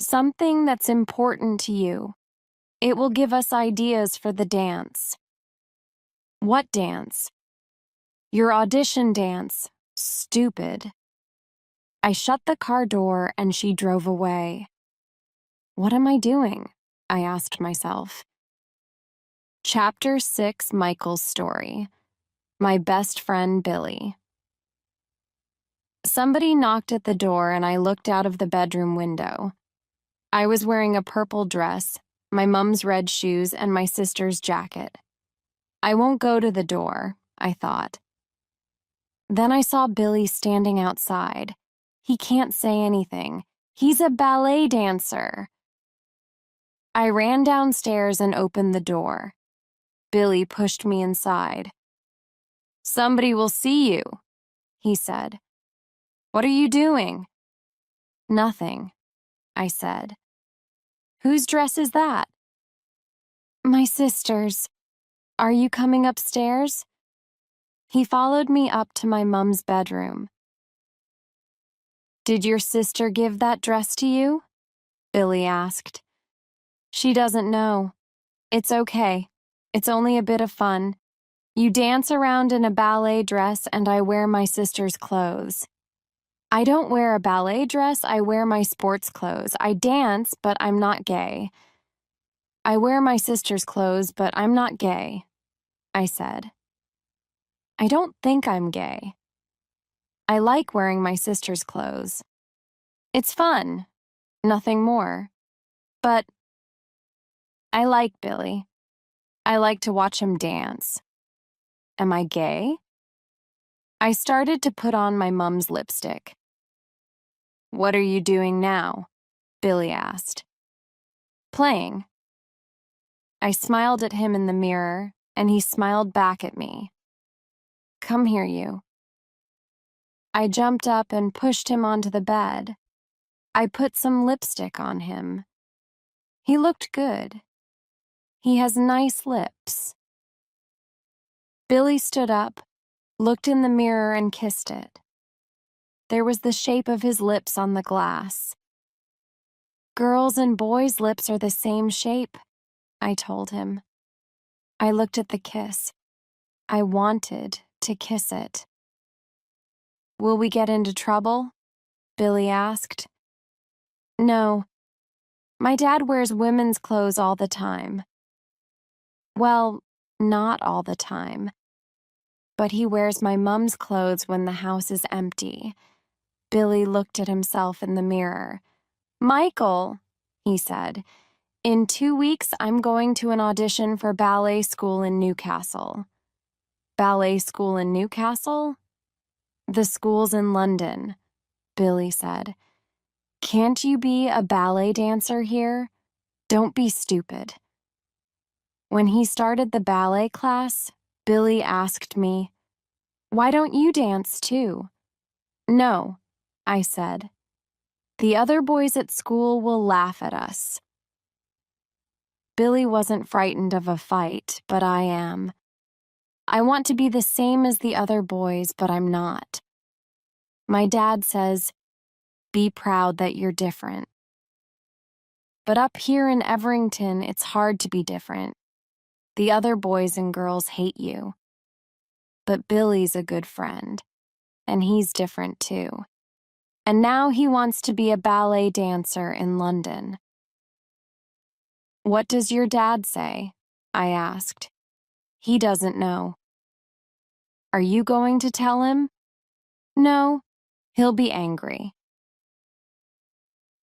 Something that's important to you. It will give us ideas for the dance. What dance? Your audition dance. Stupid. I shut the car door and she drove away. What am I doing? I asked myself. Chapter 6, Michael's Story. My best friend Billy. Somebody knocked at the door and I looked out of the bedroom window. I was wearing a purple dress, my mum's red shoes, and my sister's jacket. I won't go to the door, I thought. Then I saw Billy standing outside. He can't say anything. He's a ballet dancer. I ran downstairs and opened the door. Billy pushed me inside. Somebody will see you, he said. What are you doing? Nothing, I said. Whose dress is that? My sister's. Are you coming upstairs? He followed me up to my mum's bedroom. Did your sister give that dress to you? Billy asked. She doesn't know. It's okay. It's only a bit of fun. You dance around in a ballet dress and I wear my sister's clothes. I don't wear a ballet dress, I wear my sports clothes. I dance, but I'm not gay. I wear my sister's clothes, but I'm not gay, I said. I don't think I'm gay. I like wearing my sister's clothes. It's fun, nothing more. But I like Billy. I like to watch him dance. Am I gay? I started to put on my mum's lipstick. What are you doing now? Billy asked. Playing. I smiled at him in the mirror, and he smiled back at me. Come here, you. I jumped up and pushed him onto the bed. I put some lipstick on him. He looked good. He has nice lips. Billy stood up, looked in the mirror, and kissed it. There was the shape of his lips on the glass. Girls' and boys' lips are the same shape, I told him. I looked at the kiss. I wanted to kiss it. Will we get into trouble? Billy asked. No. My dad wears women's clothes all the time. Well, not all the time. But he wears my mum's clothes when the house is empty. Billy looked at himself in the mirror. Michael, he said, in 2 weeks I'm going to an audition for ballet school in Newcastle. Ballet school in Newcastle? The school's in London, Billy said. Can't you be a ballet dancer here? Don't be stupid. When he started the ballet class, Billy asked me, why don't you dance too? No, I said. The other boys at school will laugh at us. Billy wasn't frightened of a fight, but I am. I want to be the same as the other boys, but I'm not. My dad says, be proud that you're different. But up here in Everington, it's hard to be different. The other boys and girls hate you. But Billy's a good friend, and he's different too. And now he wants to be a ballet dancer in London. What does your dad say? I asked. He doesn't know. Are you going to tell him? No, he'll be angry.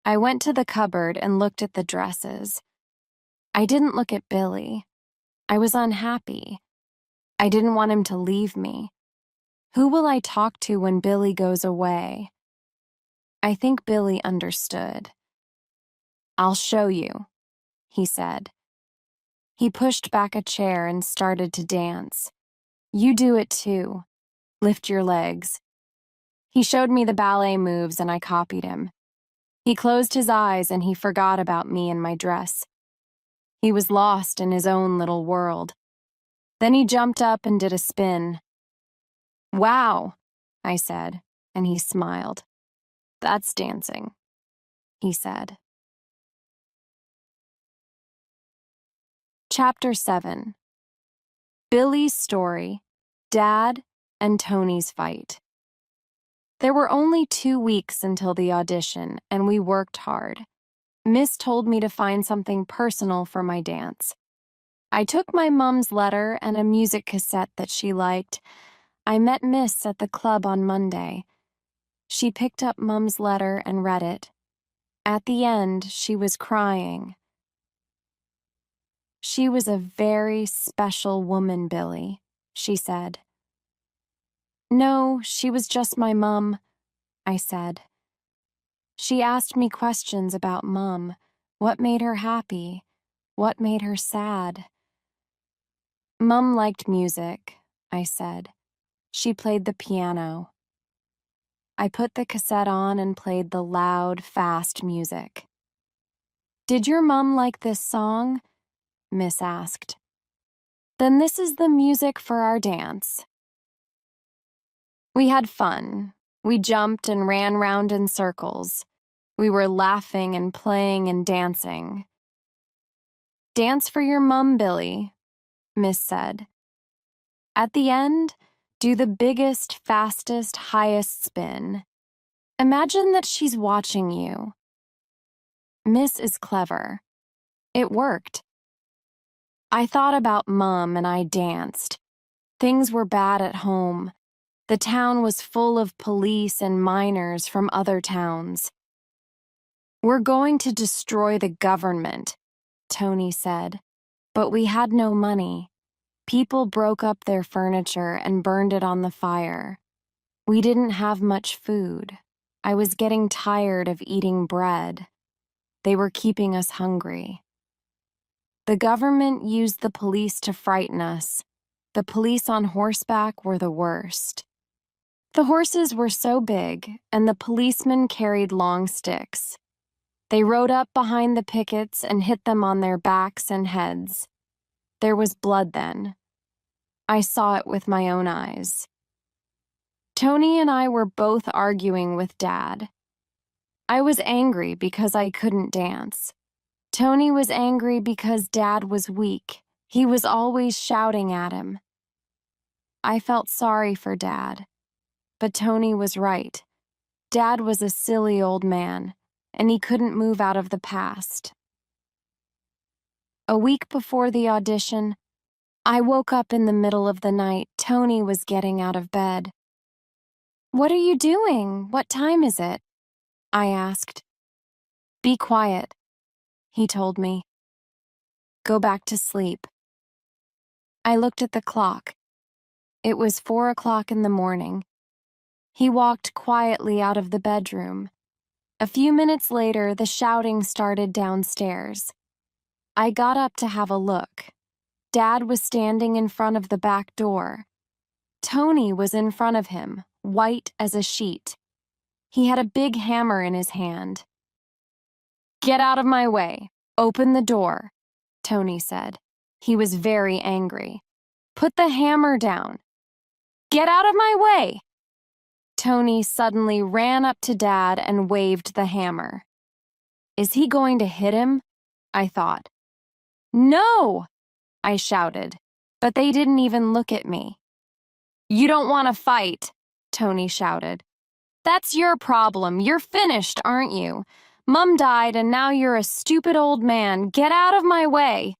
I went to the cupboard and looked at the dresses. I didn't look at Billy. I was unhappy. I didn't want him to leave me. Who will I talk to when Billy goes away? I think Billy understood. I'll show you, he said. He pushed back a chair and started to dance. You do it too. Lift your legs. He showed me the ballet moves and I copied him. He closed his eyes and he forgot about me and my dress. He was lost in his own little world. Then he jumped up and did a spin. Wow, I said, and he smiled. That's dancing, he said. Chapter 7. Billy's Story, Dad, and Tony's Fight. There were only 2 weeks until the audition, and we worked hard. Miss told me to find something personal for my dance. I took my mom's letter and a music cassette that she liked. I met Miss at the club on Monday. She picked up Mom's letter and read it. At the end, she was crying. She was a very special woman, Billy, she said. No, she was just my mom, I said. She asked me questions about Mom. What made her happy? What made her sad? Mom liked music, I said. She played the piano. I put the cassette on and played the loud, fast music. Did your mom like this song? Miss asked. Then this is the music for our dance. We had fun. We jumped and ran round in circles. We were laughing and playing and dancing. Dance for your mum, Billy, Miss said. At the end, do the biggest, fastest, highest spin. Imagine that she's watching you. Miss is clever. It worked. I thought about Mum and I danced. Things were bad at home. The town was full of police and miners from other towns. We're going to destroy the government, Tony said, but we had no money. People broke up their furniture and burned it on the fire. We didn't have much food. I was getting tired of eating bread. They were keeping us hungry. The government used the police to frighten us. The police on horseback were the worst. The horses were so big, and the policemen carried long sticks. They rode up behind the pickets and hit them on their backs and heads. There was blood then. I saw it with my own eyes. Tony and I were both arguing with Dad. I was angry because I couldn't dance. Tony was angry because Dad was weak. He was always shouting at him. I felt sorry for Dad. But Tony was right. Dad was a silly old man, and he couldn't move out of the past. A week before the audition, I woke up in the middle of the night. Tony was getting out of bed. What are you doing? What time is it? I asked. Be quiet, he told me. Go back to sleep. I looked at the clock. It was 4 o'clock in the morning. He walked quietly out of the bedroom. A few minutes later, the shouting started downstairs. I got up to have a look. Dad was standing in front of the back door. Tony was in front of him, white as a sheet. He had a big hammer in his hand. Get out of my way. Open the door, Tony said. He was very angry. Put the hammer down. Get out of my way. Tony suddenly ran up to Dad and waved the hammer. Is he going to hit him? I thought. No, I shouted, but they didn't even look at me. You don't want to fight, Tony shouted. That's your problem. You're finished, aren't you? Mum died and now you're a stupid old man. Get out of my way.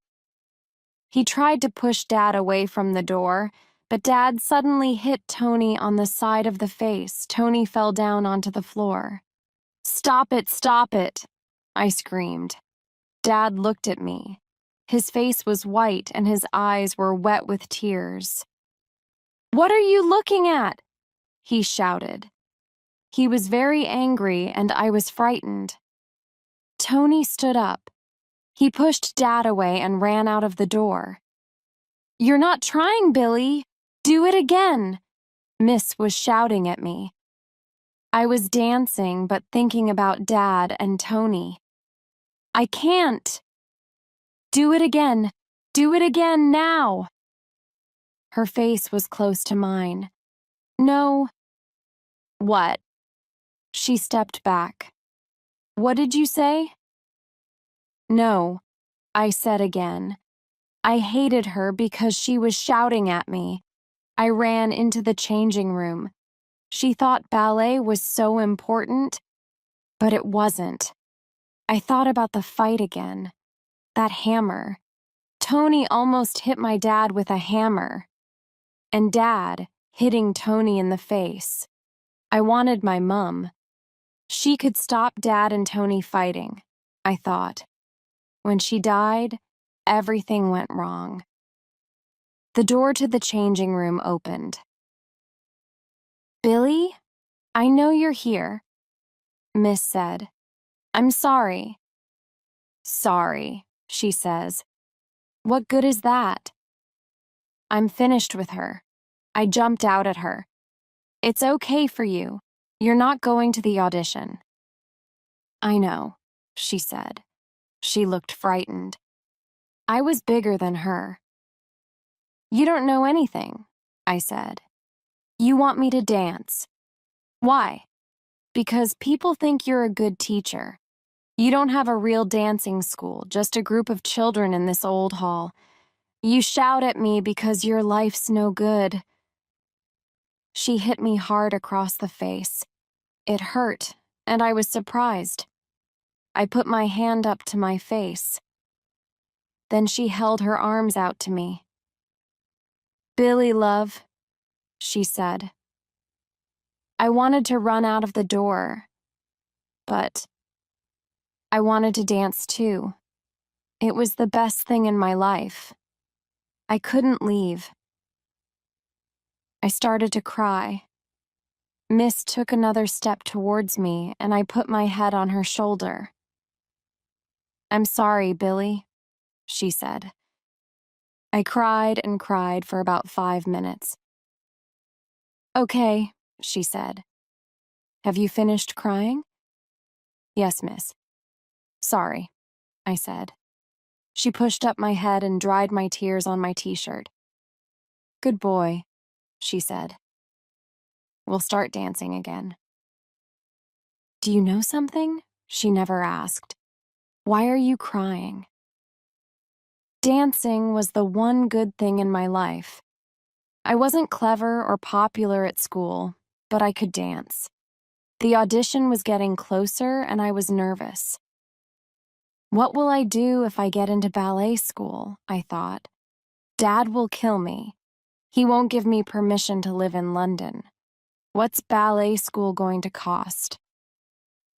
He tried to push Dad away from the door, but Dad suddenly hit Tony on the side of the face. Tony fell down onto the floor. "Stop it, stop it!" I screamed. Dad looked at me. His face was white and his eyes were wet with tears. "What are you looking at?" he shouted. He was very angry and I was frightened. Tony stood up. He pushed Dad away and ran out of the door. "You're not trying, Billy. Do it again," Miss was shouting at me. I was dancing but thinking about Dad and Tony. "I can't." "Do it again. Do it again now." Her face was close to mine. "No." "What?" She stepped back. "What did you say?" "No," I said again. I hated her because she was shouting at me. I ran into the changing room. She thought ballet was so important, but it wasn't. I thought about the fight again. That hammer. Tony almost hit my dad with a hammer. And Dad hitting Tony in the face. I wanted my mum. She could stop Dad and Tony fighting, I thought. When she died, everything went wrong. The door to the changing room opened. "Billy, I know you're here," Miss said. "I'm sorry." "Sorry," she says. "What good is that?" "I'm finished with her. I jumped out at her. It's okay for you. You're not going to the audition." "I know," she said. She looked frightened. I was bigger than her. "You don't know anything," I said. "You want me to dance. Why?" "Because people think you're a good teacher. You don't have a real dancing school, just a group of children in this old hall. You shout at me because your life's no good." She hit me hard across the face. It hurt, and I was surprised. I put my hand up to my face. Then she held her arms out to me. "Billy, love," she said. I wanted to run out of the door, but I wanted to dance too. It was the best thing in my life. I couldn't leave. I started to cry. Miss took another step towards me, and I put my head on her shoulder. "I'm sorry, Billy," she said. I cried and cried for about 5 minutes. "Okay," she said. "Have you finished crying?" "Yes, miss." "Sorry," I said. She pushed up my head and dried my tears on my t-shirt. "Good boy," she said. "We'll start dancing again." "Do you know something?" she never asked. "Why are you crying?" Dancing was the one good thing in my life. I wasn't clever or popular at school, but I could dance. The audition was getting closer and I was nervous. What will I do if I get into ballet school? I thought. Dad will kill me. He won't give me permission to live in London. What's ballet school going to cost?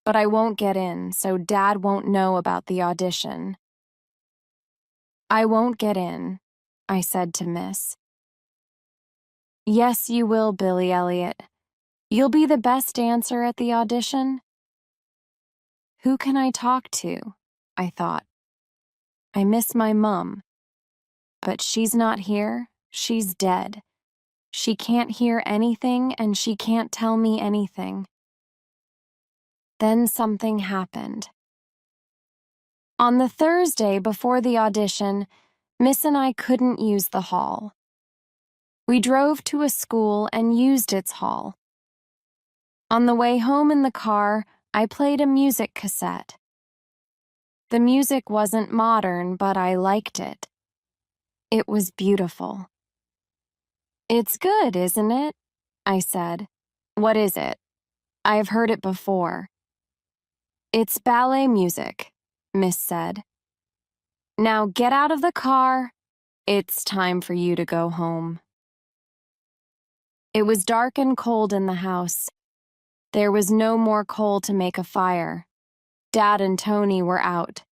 But I won't get in, so Dad won't know about the audition. "I won't get in," I said to Miss. "Yes, you will, Billy Elliot. You'll be the best dancer at the audition." Who can I talk to? I thought. I miss my mum. But she's not here. She's dead. She can't hear anything and she can't tell me anything. Then something happened. On the Thursday before the audition, Miss and I couldn't use the hall. We drove to a school and used its hall. On the way home in the car, I played a music cassette. The music wasn't modern, but I liked it. It was beautiful. "It's good, isn't it?" I said. "What is it?" "I've heard it before." "It's ballet music," Miss said. "Now get out of the car." It's time for you to go home. It was dark and cold in the house. There was no more coal to make a fire. Dad and Tony were out.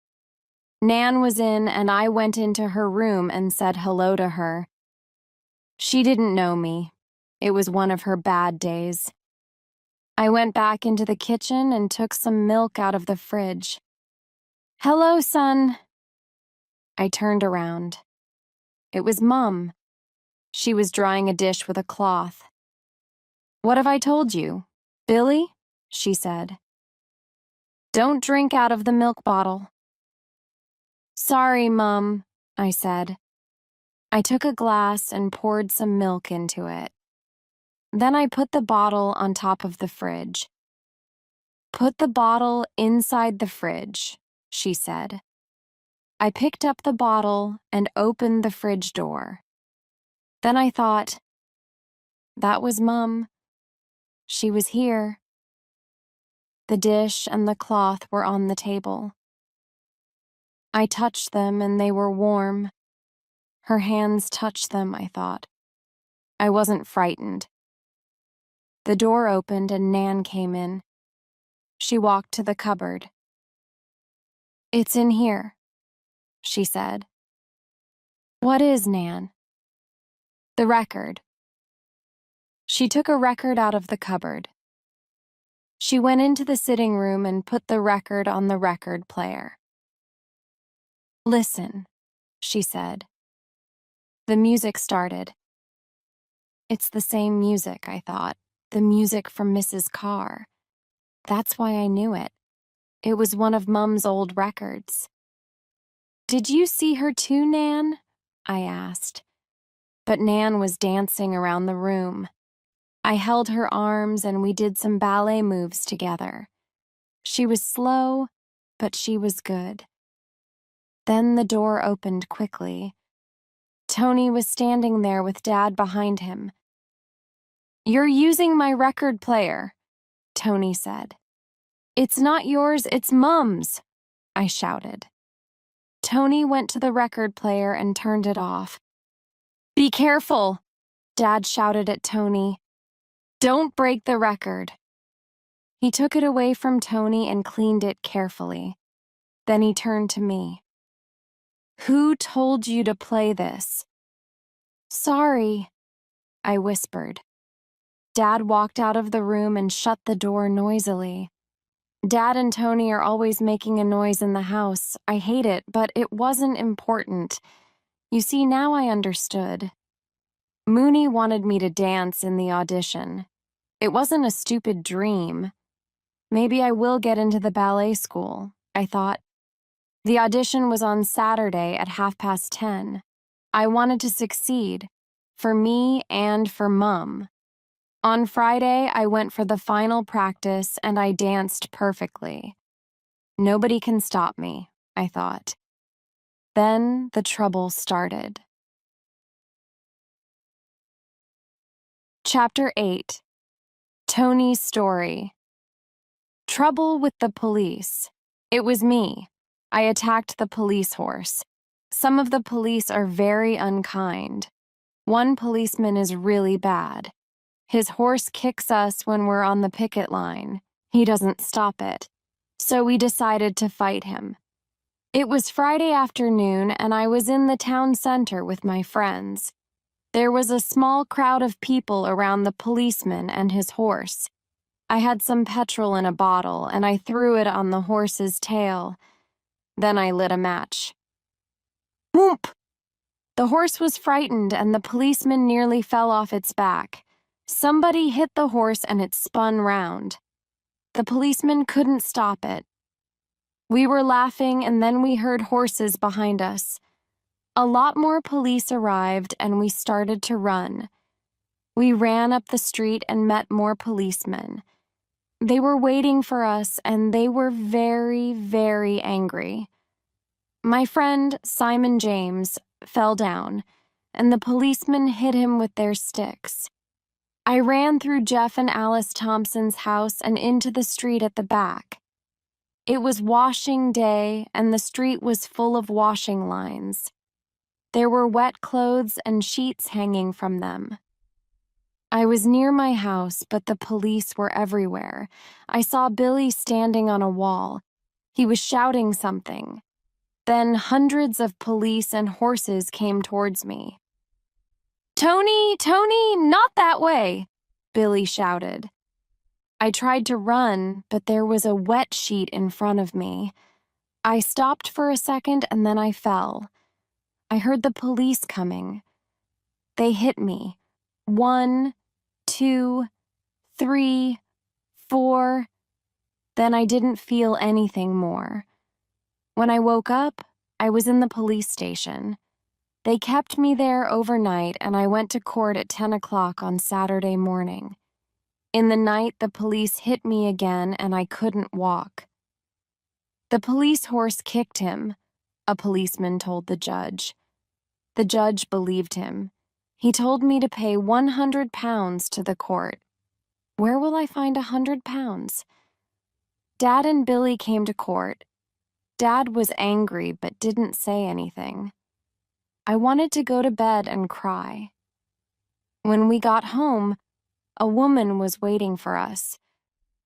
Nan was in, and I went into her room and said hello to her. She didn't know me. It was one of her bad days. I went back into the kitchen and took some milk out of the fridge. "Hello, son." I turned around. It was Mum. She was drying a dish with a cloth. "What have I told you, Billy?" she said. "Don't drink out of the milk bottle." "Sorry, Mum," I said. I took a glass and poured some milk into it. Then I put the bottle on top of the fridge. "Put the bottle inside the fridge," she said. I picked up the bottle and opened the fridge door. Then I thought, that was Mum. She was here. The dish and the cloth were on the table. I touched them and they were warm. Her hands touched them, I thought. I wasn't frightened. The door opened and Nan came in. She walked to the cupboard. "It's in here," she said. "What is, Nan?" "The record." She took a record out of the cupboard. She went into the sitting room and put the record on the record player. "Listen," she said. The music started. It's the same music, I thought. The music from Mrs. Carr. That's why I knew it. It was one of Mum's old records. "Did you see her too, Nan?" I asked. But Nan was dancing around the room. I held her arms and we did some ballet moves together. She was slow, but she was good. Then the door opened quickly. Tony was standing there with Dad behind him. "You're using my record player," Tony said. "It's not yours, it's Mum's," I shouted. Tony went to the record player and turned it off. "Be careful," Dad shouted at Tony. "Don't break the record." He took it away from Tony and cleaned it carefully. Then he turned to me. "Who told you to play this?" "Sorry," I whispered. Dad walked out of the room and shut the door noisily. Dad and Tony are always making a noise in the house. I hate it, but it wasn't important. You see, now I understood. Mooney wanted me to dance in the audition. It wasn't a stupid dream. Maybe I will get into the ballet school, I thought. The audition was on Saturday at 10:30. I wanted to succeed, for me and for Mum. On Friday, I went for the final practice and I danced perfectly. Nobody can stop me, I thought. Then the trouble started. Chapter 8. Tony's Story. Trouble with the police. It was me. I attacked the police horse. Some of the police are very unkind. One policeman is really bad. His horse kicks us when we're on the picket line. He doesn't stop it. So we decided to fight him. It was Friday afternoon and I was in the town center with my friends. There was a small crowd of people around the policeman and his horse. I had some petrol in a bottle and I threw it on the horse's tail. Then I lit a match. Whoomp! The horse was frightened and the policeman nearly fell off its back. Somebody hit the horse and it spun round. The policeman couldn't stop it. We were laughing and then we heard horses behind us. A lot more police arrived and we started to run. We ran up the street and met more policemen. They were waiting for us and they were very, very angry. My friend, Simon James, fell down, and the policemen hit him with their sticks. I ran through Jeff and Alice Thompson's house and into the street at the back. It was washing day, and the street was full of washing lines. There were wet clothes and sheets hanging from them. I was near my house, but the police were everywhere. I saw Billy standing on a wall. He was shouting something. Then hundreds of police and horses came towards me. "Tony, Tony, not that way!" Billy shouted. I tried to run, but there was a wet sheet in front of me. I stopped for a second and then I fell. I heard the police coming. They hit me. 1, 2, 3, 4. Then I didn't feel anything more. When I woke up, I was in the police station. They kept me there overnight and I went to court at 10 o'clock on Saturday morning. In the night, the police hit me again and I couldn't walk. The police horse kicked him, a policeman told the judge. The judge believed him. He told me to pay 100 pounds to the court. Where will I find 100 pounds? Dad and Billy came to court. Dad was angry but didn't say anything. I wanted to go to bed and cry. When we got home, a woman was waiting for us.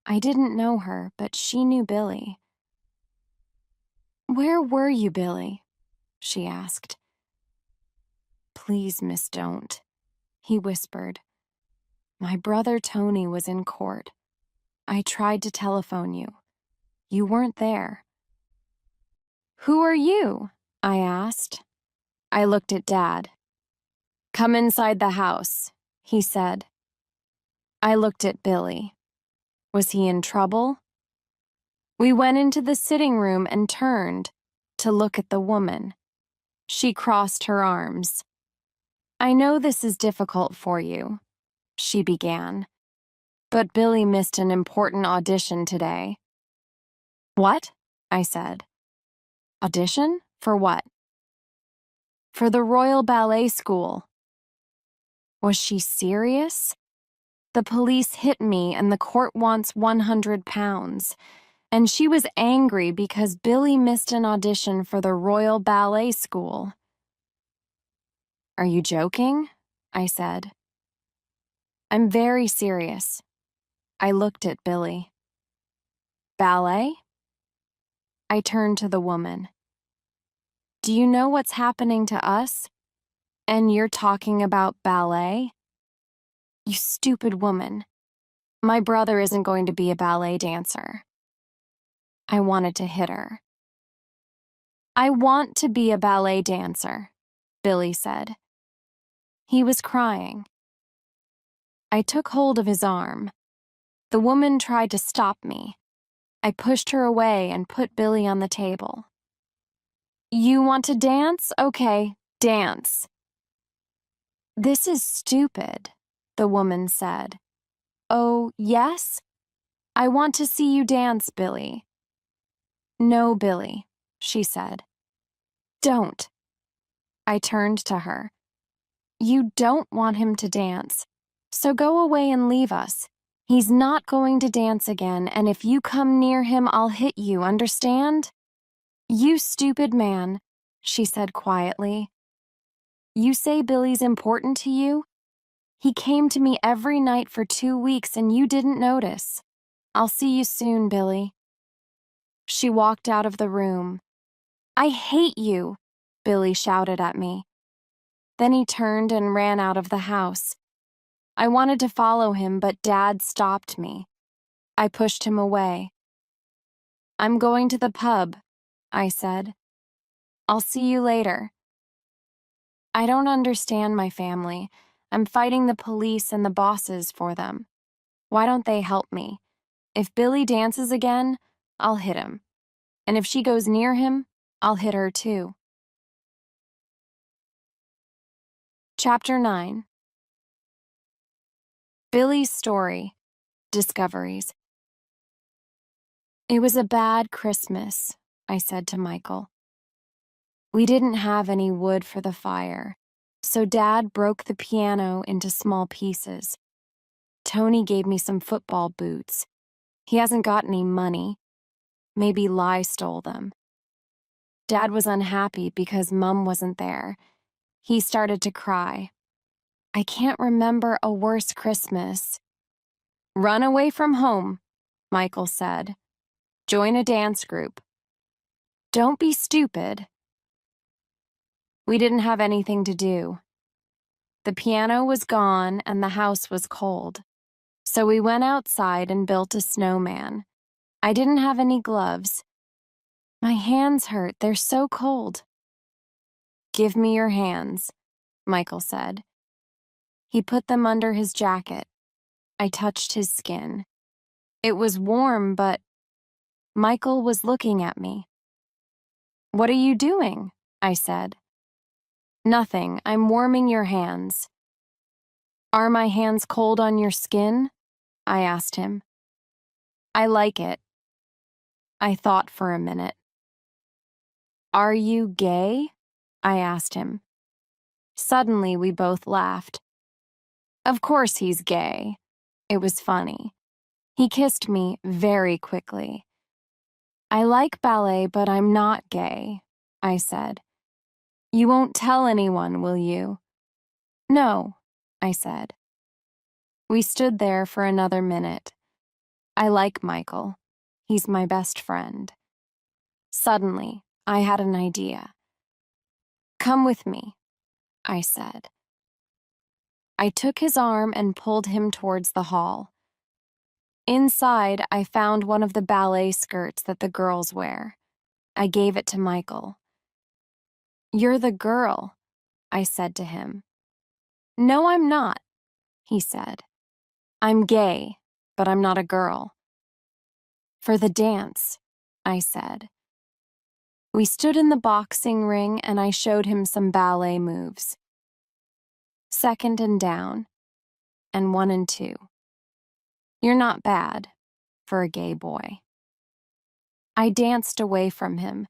I didn't know her, but she knew Billy. "Where were you, Billy?" she asked. "Please, miss, don't," he whispered. "My brother Tony was in court. I tried to telephone you. You weren't there." "Who are you?" I asked. I looked at Dad. "Come inside the house," he said. I looked at Billy. Was he in trouble? We went into the sitting room and turned to look at the woman. She crossed her arms. "I know this is difficult for you," she began, "but Billy missed an important audition today." "What?" I said. "Audition? For what?" "For the Royal Ballet School." Was she serious? The police hit me and the court wants 100 pounds. And she was angry because Billy missed an audition for the Royal Ballet School. "Are you joking?" I said. "I'm very serious." I looked at Billy. "Ballet?" I turned to the woman. "Do you know what's happening to us? And you're talking about ballet?" "You stupid woman. My brother isn't going to be a ballet dancer." I wanted to hit her. "I want to be a ballet dancer," Billy said. He was crying. I took hold of his arm. The woman tried to stop me. I pushed her away and put Billy on the table. "You want to dance? Okay, dance." "This is stupid," the woman said. "Oh, yes? I want to see you dance, Billy." "No, Billy," she said. "Don't." I turned to her. "You don't want him to dance, so go away and leave us. He's not going to dance again, and if you come near him, I'll hit you, understand?" "You stupid man," she said quietly. "You say Billy's important to you? He came to me every night for 2 weeks and you didn't notice. I'll see you soon, Billy." She walked out of the room. "I hate you," Billy shouted at me. Then he turned and ran out of the house. I wanted to follow him, but Dad stopped me. I pushed him away. "I'm going to the pub," I said. "I'll see you later." I don't understand my family. I'm fighting the police and the bosses for them. Why don't they help me? If Billy dances again, I'll hit him. And if she goes near him, I'll hit her too. Chapter 9. Billy's Story. Discoveries. "It was a bad Christmas," I said to Michael. "We didn't have any wood for the fire, so Dad broke the piano into small pieces. Tony gave me some football boots. He hasn't got any money. Maybe Lai stole them. Dad was unhappy because Mum wasn't there. He started to cry. I can't remember a worse Christmas. Run away from home, Michael said. Join a dance group. Don't be stupid. We didn't have anything to do. The piano was gone and the house was cold. So we went outside and built a snowman. I didn't have any gloves. My hands hurt, they're so cold. Give me your hands, Michael said. He put them under his jacket. I touched his skin. It was warm, but Michael was looking at me. What are you doing? I said. Nothing, I'm warming your hands. Are my hands cold on your skin? I asked him. I like it. I thought for a minute. Are you gay? I asked him. Suddenly, we both laughed. Of course he's gay. It was funny. He kissed me very quickly. I like ballet, but I'm not gay, I said. You won't tell anyone, will you? No, I said. We stood there for another minute. I like Michael. He's my best friend. Suddenly, I had an idea. Come with me, I said. I took his arm and pulled him towards the hall. Inside, I found one of the ballet skirts that the girls wear. I gave it to Michael. You're the girl, I said to him. No, I'm not, he said. I'm gay, but I'm not a girl. For the dance, I said. We stood in the boxing ring and I showed him some ballet moves. 2nd and down, and 1 and 2. You're not bad for a gay boy. I danced away from him.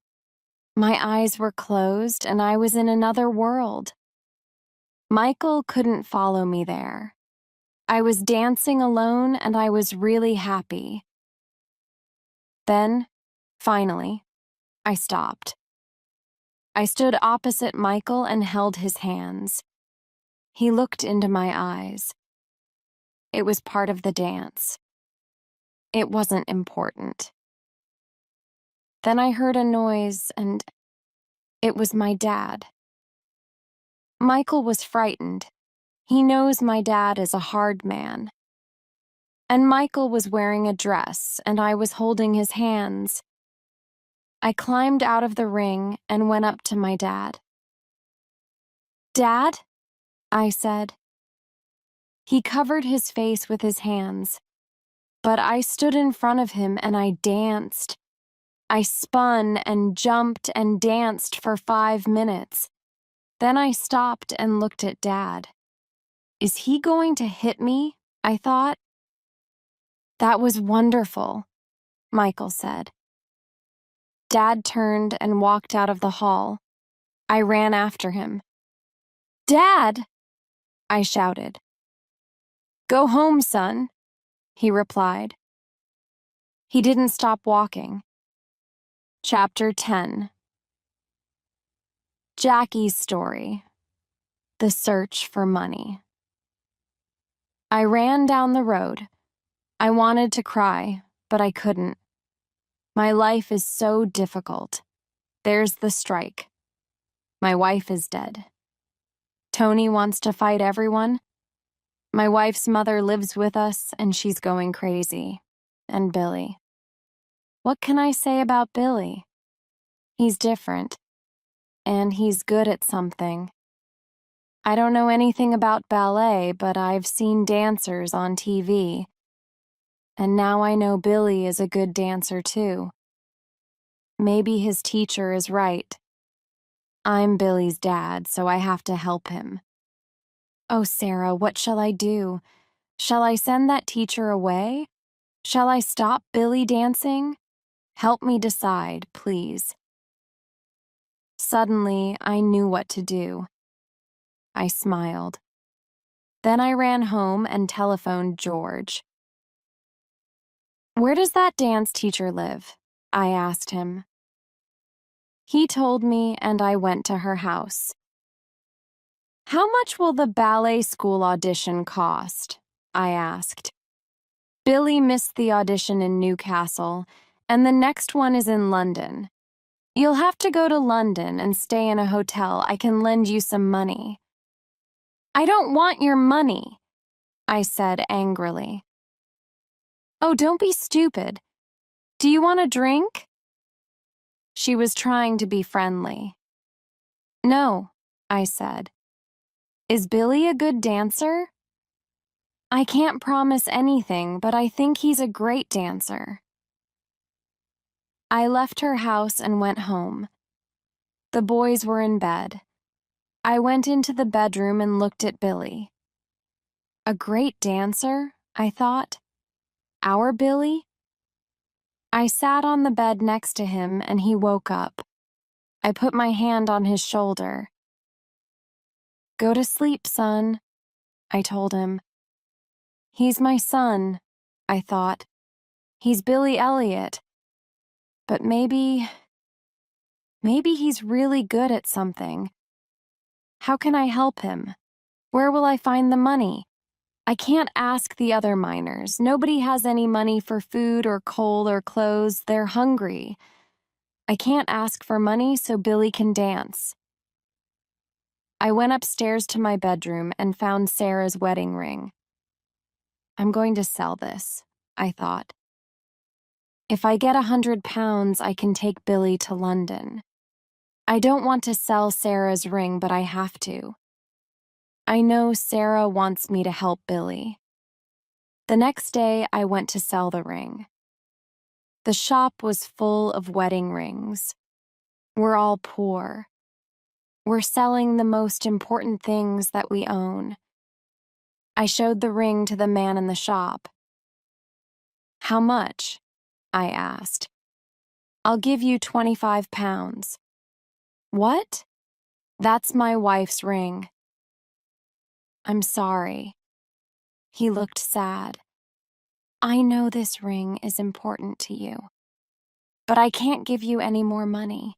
My eyes were closed and I was in another world. Michael couldn't follow me there. I was dancing alone and I was really happy. Then, finally, I stopped. I stood opposite Michael and held his hands. He looked into my eyes. It was part of the dance. It wasn't important. Then I heard a noise and it was my dad. Michael was frightened. He knows my dad is a hard man. And Michael was wearing a dress and I was holding his hands. I climbed out of the ring and went up to my dad. Dad? I said. He covered his face with his hands, but I stood in front of him and I danced. I spun and jumped and danced for 5 minutes. Then I stopped and looked at Dad. Is he going to hit me? I thought. That was wonderful, Michael said. Dad turned and walked out of the hall. I ran after him. Dad! I shouted. Go home, son, he replied. He didn't stop walking. Chapter 10. Jackie's story. The search for money. I ran down the road. I wanted to cry, but I couldn't. My life is so difficult. There's the strike. My wife is dead. Tony wants to fight everyone. My wife's mother lives with us, and she's going crazy. And Billy. What can I say about Billy? He's different. And he's good at something. I don't know anything about ballet, but I've seen dancers on TV. And now I know Billy is a good dancer too. Maybe his teacher is right. I'm Billy's dad, so I have to help him. Oh, Sarah, what shall I do? Shall I send that teacher away? Shall I stop Billy dancing? Help me decide, please. Suddenly, I knew what to do. I smiled. Then I ran home and telephoned George. Where does that dance teacher live? I asked him. He told me and I went to her house. How much will the ballet school audition cost? I asked. Billy missed the audition in Newcastle, and the next one is in London. You'll have to go to London and stay in a hotel. I can lend you some money. I don't want your money, I said angrily. Oh, don't be stupid. Do you want a drink? She was trying to be friendly. No, I said. Is Billy a good dancer? I can't promise anything, but I think he's a great dancer. I left her house and went home. The boys were in bed. I went into the bedroom and looked at Billy. A great dancer, I thought. Our Billy? I sat on the bed next to him and he woke up. I put my hand on his shoulder. Go to sleep, son, I told him. He's my son, I thought. He's Billy Elliot. But maybe he's really good at something. How can I help him? Where will I find the money? I can't ask the other miners. Nobody has any money for food or coal or clothes. They're hungry. I can't ask for money so Billy can dance. I went upstairs to my bedroom and found Sarah's wedding ring. I'm going to sell this, I thought. If I get £100, I can take Billy to London. I don't want to sell Sarah's ring, but I have to. I know Sarah wants me to help Billy. The next day, I went to sell the ring. The shop was full of wedding rings. We're all poor. We're selling the most important things that we own. I showed the ring to the man in the shop. How much? I asked. I'll give you £25. What? That's my wife's ring. I'm sorry. He looked sad. I know this ring is important to you, but I can't give you any more money.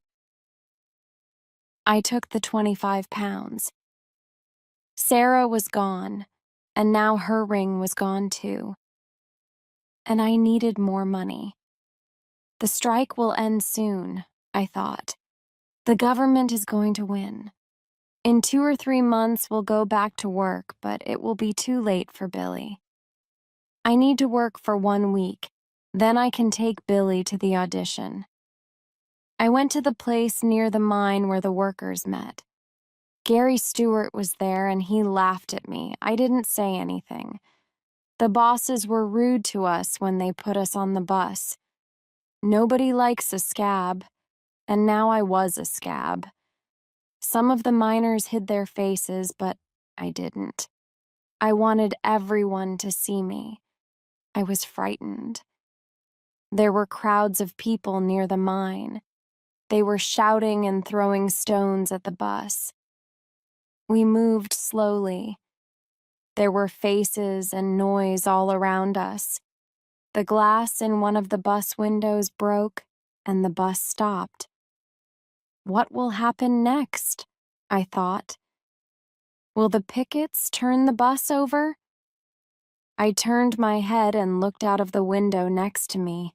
I took the £25. Sarah was gone, and now her ring was gone too. And I needed more money. The strike will end soon, I thought. The government is going to win. In 2 or 3 months, we'll go back to work, but it will be too late for Billy. I need to work for 1 week, then I can take Billy to the audition. I went to the place near the mine where the workers met. Gary Stewart was there and he laughed at me. I didn't say anything. The bosses were rude to us when they put us on the bus. Nobody likes a scab, and now I was a scab. Some of the miners hid their faces, but I didn't. I wanted everyone to see me. I was frightened. There were crowds of people near the mine. They were shouting and throwing stones at the bus. We moved slowly. There were faces and noise all around us. The glass in one of the bus windows broke, and the bus stopped. What will happen next? I thought. Will the pickets turn the bus over? I turned my head and looked out of the window next to me.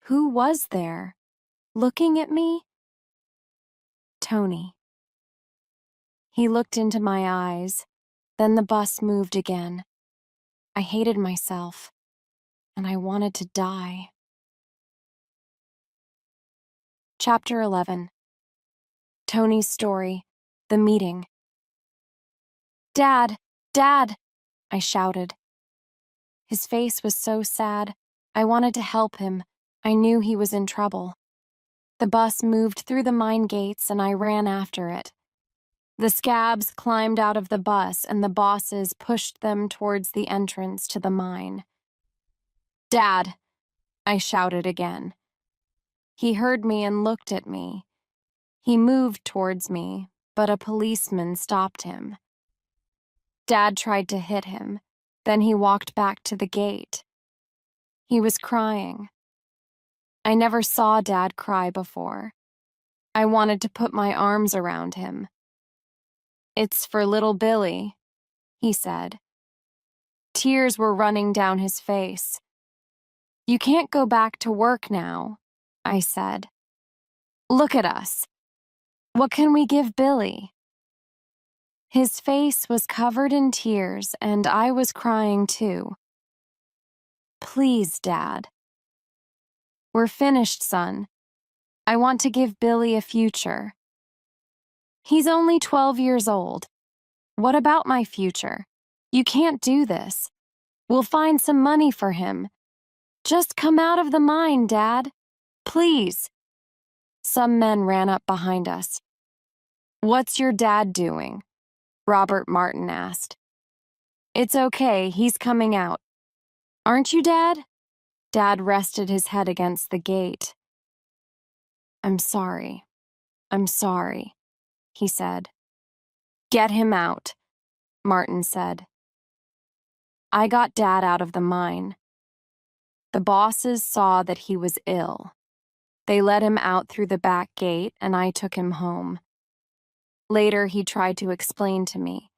Who was there, looking at me? Tony. He looked into my eyes. Then the bus moved again. I hated myself, and I wanted to die. Chapter 11. Tony's story. The meeting. Dad! Dad! I shouted. His face was so sad. I wanted to help him. I knew he was in trouble. The bus moved through the mine gates, and I ran after it. The scabs climbed out of the bus, and the bosses pushed them towards the entrance to the mine. Dad! I shouted again. He heard me and looked at me. He moved towards me, but a policeman stopped him. Dad tried to hit him. Then he walked back to the gate. He was crying. I never saw Dad cry before. I wanted to put my arms around him. It's for little Billy, he said. Tears were running down his face. You can't go back to work now, I said. Look at us. What can we give Billy? His face was covered in tears, and I was crying too. Please, Dad. We're finished, son. I want to give Billy a future. He's only 12 years old. What about my future? You can't do this. We'll find some money for him. Just come out of the mine, Dad. Please. Some men ran up behind us. What's your dad doing? Robert Martin asked. It's okay, he's coming out. Aren't you, Dad? Dad rested his head against the gate. I'm sorry, he said. Get him out, Martin said. I got Dad out of the mine. The bosses saw that he was ill. They let him out through the back gate, and I took him home. Later, he tried to explain to me.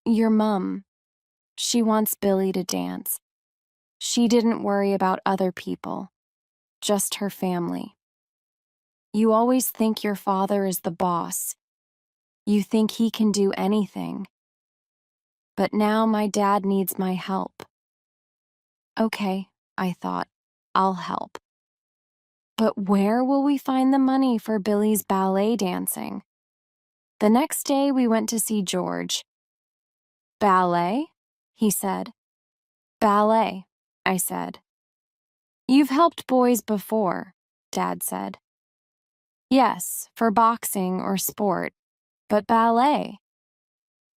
Your mom, she wants Billy to dance. She didn't worry about other people, just her family. You always think your father is the boss. You think he can do anything. But now my dad needs my help. Okay, I thought, I'll help. But where will we find the money for Billy's ballet dancing? The next day we went to see George. Ballet? He said. Ballet, I said. You've helped boys before, Dad said. Yes, for boxing or sport, but ballet?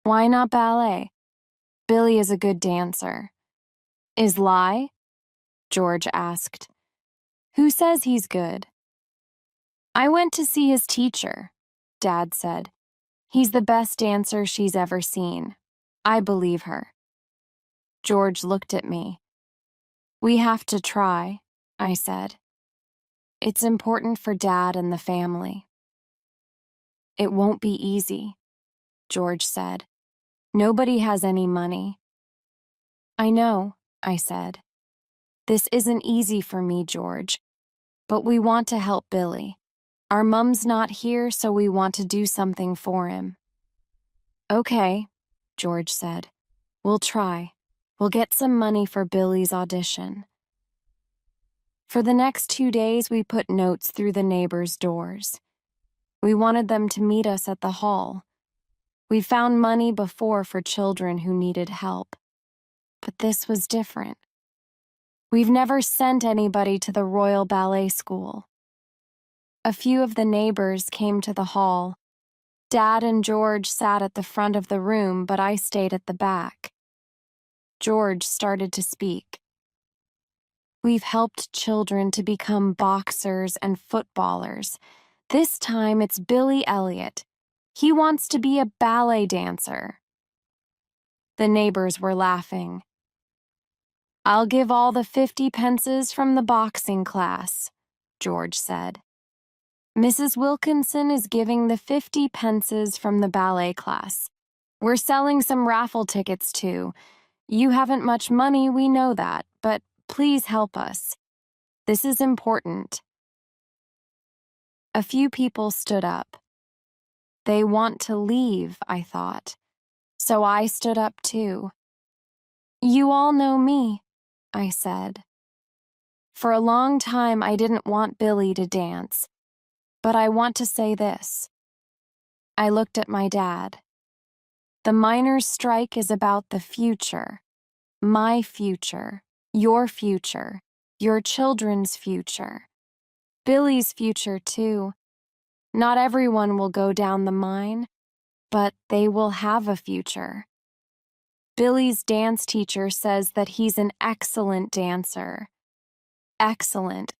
Why not ballet? Billy is a good dancer. Is lie? George asked. Who says he's good? I went to see his teacher, Dad said. He's the best dancer she's ever seen. I believe her. George looked at me. We have to try, I said. It's important for Dad and the family. It won't be easy, George said. Nobody has any money. I know, I said. This isn't easy for me, George, but we want to help Billy. Our mom's not here, so we want to do something for him. Okay, George said. We'll try. We'll get some money for Billy's audition. For the next 2 days, we put notes through the neighbors' doors. We wanted them to meet us at the hall. We found money before for children who needed help. But this was different. We've never sent anybody to the Royal Ballet School. A few of the neighbors came to the hall. Dad and George sat at the front of the room, but I stayed at the back. George started to speak. We've helped children to become boxers and footballers. This time it's Billy Elliot. He wants to be a ballet dancer. The neighbors were laughing. I'll give all the 50 pences from the boxing class, George said. Mrs. Wilkinson is giving the 50 pences from the ballet class. We're selling some raffle tickets too. You haven't much money, we know that, but please help us. This is important. A few people stood up. They want to leave, I thought. So I stood up too. You all know me, I said. For a long time I didn't want Billy to dance, but I want to say this. I looked at my dad. The miners' strike is about the future. My future, your children's future. Billy's future too. Not everyone will go down the mine, but they will have a future. Billy's dance teacher says that he's an excellent dancer. Excellent.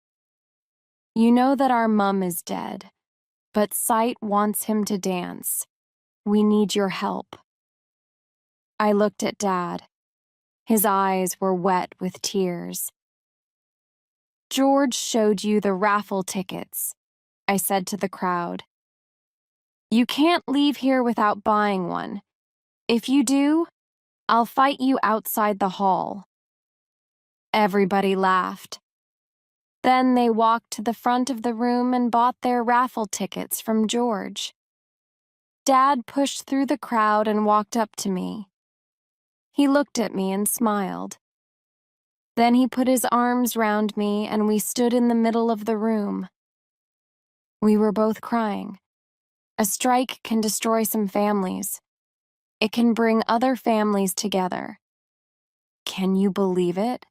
You know that our mum is dead, but Sight wants him to dance. We need your help. I looked at Dad. His eyes were wet with tears. George showed you the raffle tickets, I said to the crowd. You can't leave here without buying one. If you do, I'll fight you outside the hall." Everybody laughed. Then they walked to the front of the room and bought their raffle tickets from George. Dad pushed through the crowd and walked up to me. He looked at me and smiled. Then he put his arms round me and we stood in the middle of the room. We were both crying. A strike can destroy some families. It can bring other families together. Can you believe it?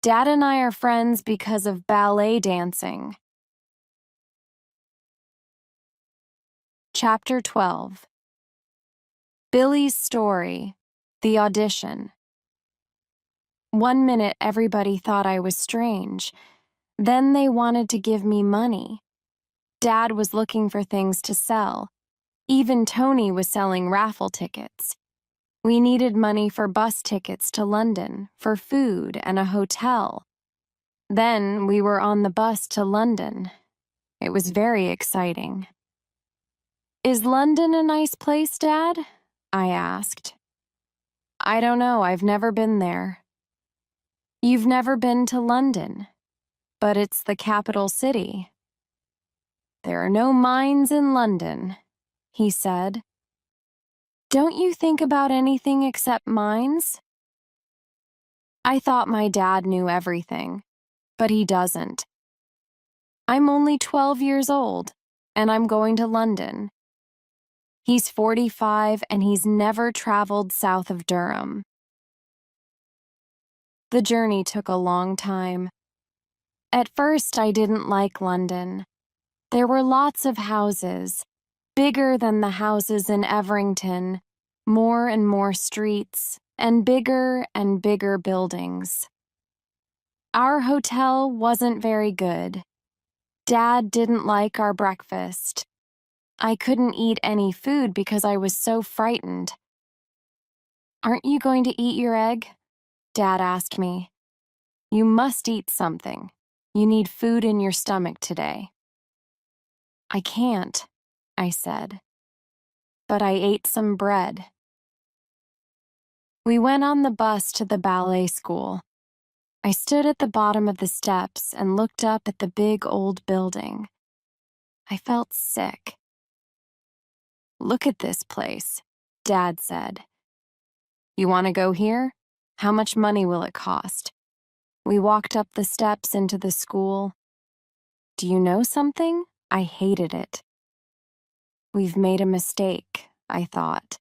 Dad and I are friends because of ballet dancing. Chapter 12. Billy's Story, The Audition. 1 minute everybody thought I was strange. Then they wanted to give me money. Dad was looking for things to sell. Even Tony was selling raffle tickets. We needed money for bus tickets to London, for food and a hotel. Then we were on the bus to London. It was very exciting. "Is London a nice place, Dad?" I asked. "I don't know, I've never been there." "You've never been to London, but it's the capital city." "There are no mines in London," he said. "Don't you think about anything except mines?" I thought my dad knew everything, but he doesn't. I'm only 12 years old, and I'm going to London. He's 45 and he's never traveled south of Durham. The journey took a long time. At first, I didn't like London. There were lots of houses, bigger than the houses in Everington, more and more streets, and bigger buildings. Our hotel wasn't very good. Dad didn't like our breakfast. I couldn't eat any food because I was so frightened. "Aren't you going to eat your egg?" Dad asked me. "You must eat something. You need food in your stomach today." "I can't," I said. But I ate some bread. We went on the bus to the ballet school. I stood at the bottom of the steps and looked up at the big old building. I felt sick. "Look at this place," Dad said. "You want to go here? How much money will it cost?" We walked up the steps into the school. Do you know something? I hated it. We've made a mistake, I thought.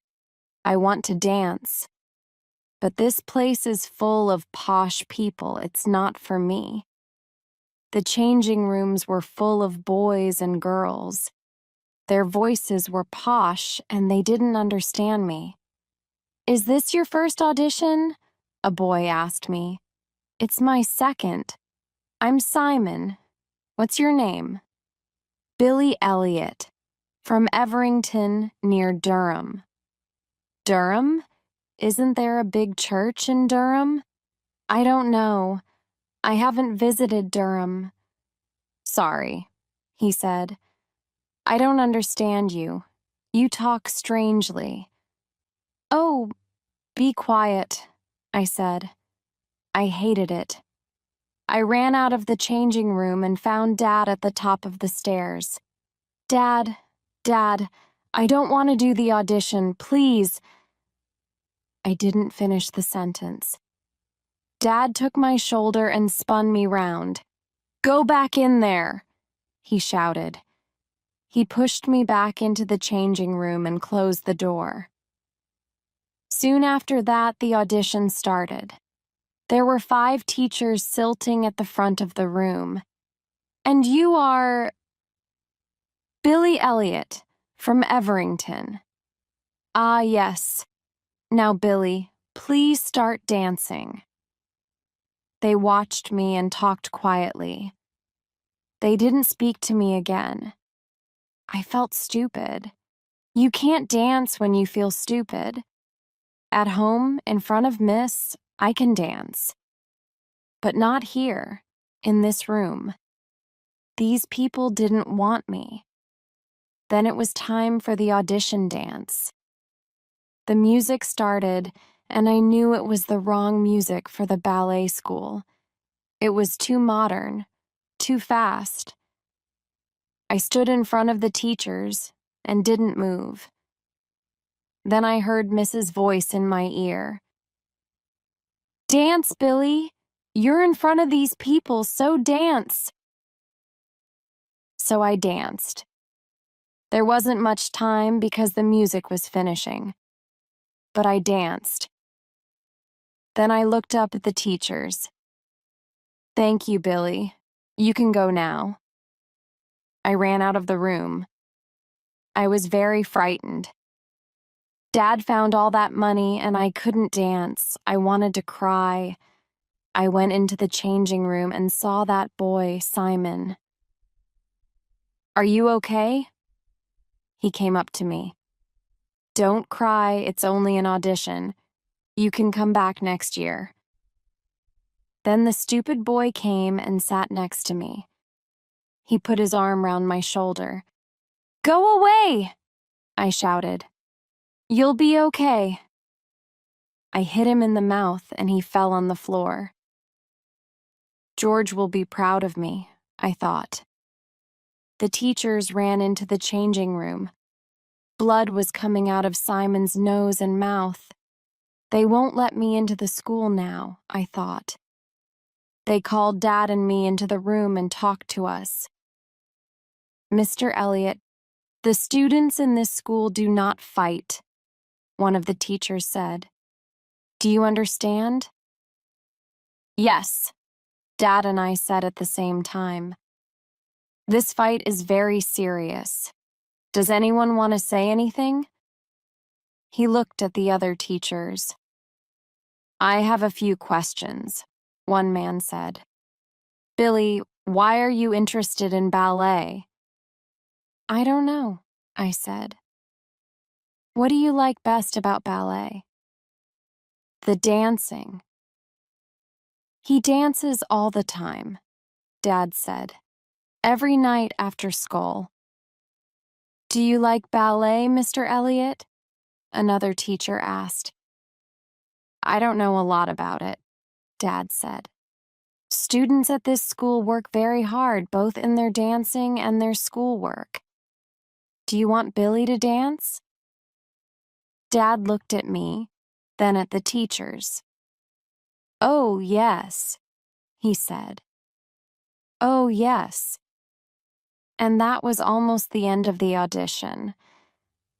I want to dance. But this place is full of posh people. It's not for me. The changing rooms were full of boys and girls. Their voices were posh, and they didn't understand me. "Is this your first audition?" a boy asked me. "It's my second. I'm Simon. What's your name?" "Billy Elliot, from Everington near Durham." "Durham? Isn't there a big church in Durham?" "I don't know. I haven't visited Durham." "Sorry," he said. "I don't understand you. You talk strangely." "Oh, be quiet," I said. I hated it. I ran out of the changing room and found Dad at the top of the stairs. Dad, I don't want to do the audition, please." I didn't finish the sentence. Dad took my shoulder and spun me round. "Go back in there," he shouted. He pushed me back into the changing room and closed the door. Soon after that, the audition started. There were 5 teachers silting at the front of the room. "And you are—" "Billy Elliot, from Everington." "Ah, yes. Now, Billy, please start dancing." They watched me and talked quietly. They didn't speak to me again. I felt stupid. You can't dance when you feel stupid. At home, in front of Miss, I can dance. But not here, in this room. These people didn't want me. Then it was time for the audition dance. The music started, and I knew it was the wrong music for the ballet school. It was too modern, too fast. I stood in front of the teachers and didn't move. Then I heard Mrs. voice in my ear. "Dance, Billy! You're in front of these people, so dance!" So I danced. There wasn't much time because the music was finishing. But I danced. Then I looked up at the teachers. "Thank you, Billy. You can go now." I ran out of the room. I was very frightened. Dad found all that money and I couldn't dance. I wanted to cry. I went into the changing room and saw that boy, Simon. "Are you okay?" He came up to me. "Don't cry, it's only an audition. You can come back next year." Then the stupid boy came and sat next to me. He put his arm round my shoulder. "Go away!" I shouted. "You'll be okay." I hit him in the mouth and he fell on the floor. George will be proud of me, I thought. The teachers ran into the changing room. Blood was coming out of Simon's nose and mouth. They won't let me into the school now, I thought. They called Dad and me into the room and talked to us. "Mr. Elliot, the students in this school do not fight," one of the teachers said. "Do you understand?" "Yes," Dad and I said at the same time. "This fight is very serious. Does anyone want to say anything?" He looked at the other teachers. "I have a few questions," one man said. "Billy, why are you interested in ballet?" "I don't know," I said. "What do you like best about ballet?" "The dancing." "He dances all the time," Dad said. "Every night after school." "Do you like ballet, Mr. Elliot?" another teacher asked. "I don't know a lot about it," Dad said. "Students at this school work very hard, both in their dancing and their schoolwork. Do you want Billy to dance?" Dad looked at me, then at the teachers. "Oh, yes," he said. "Oh, yes." And that was almost the end of the audition.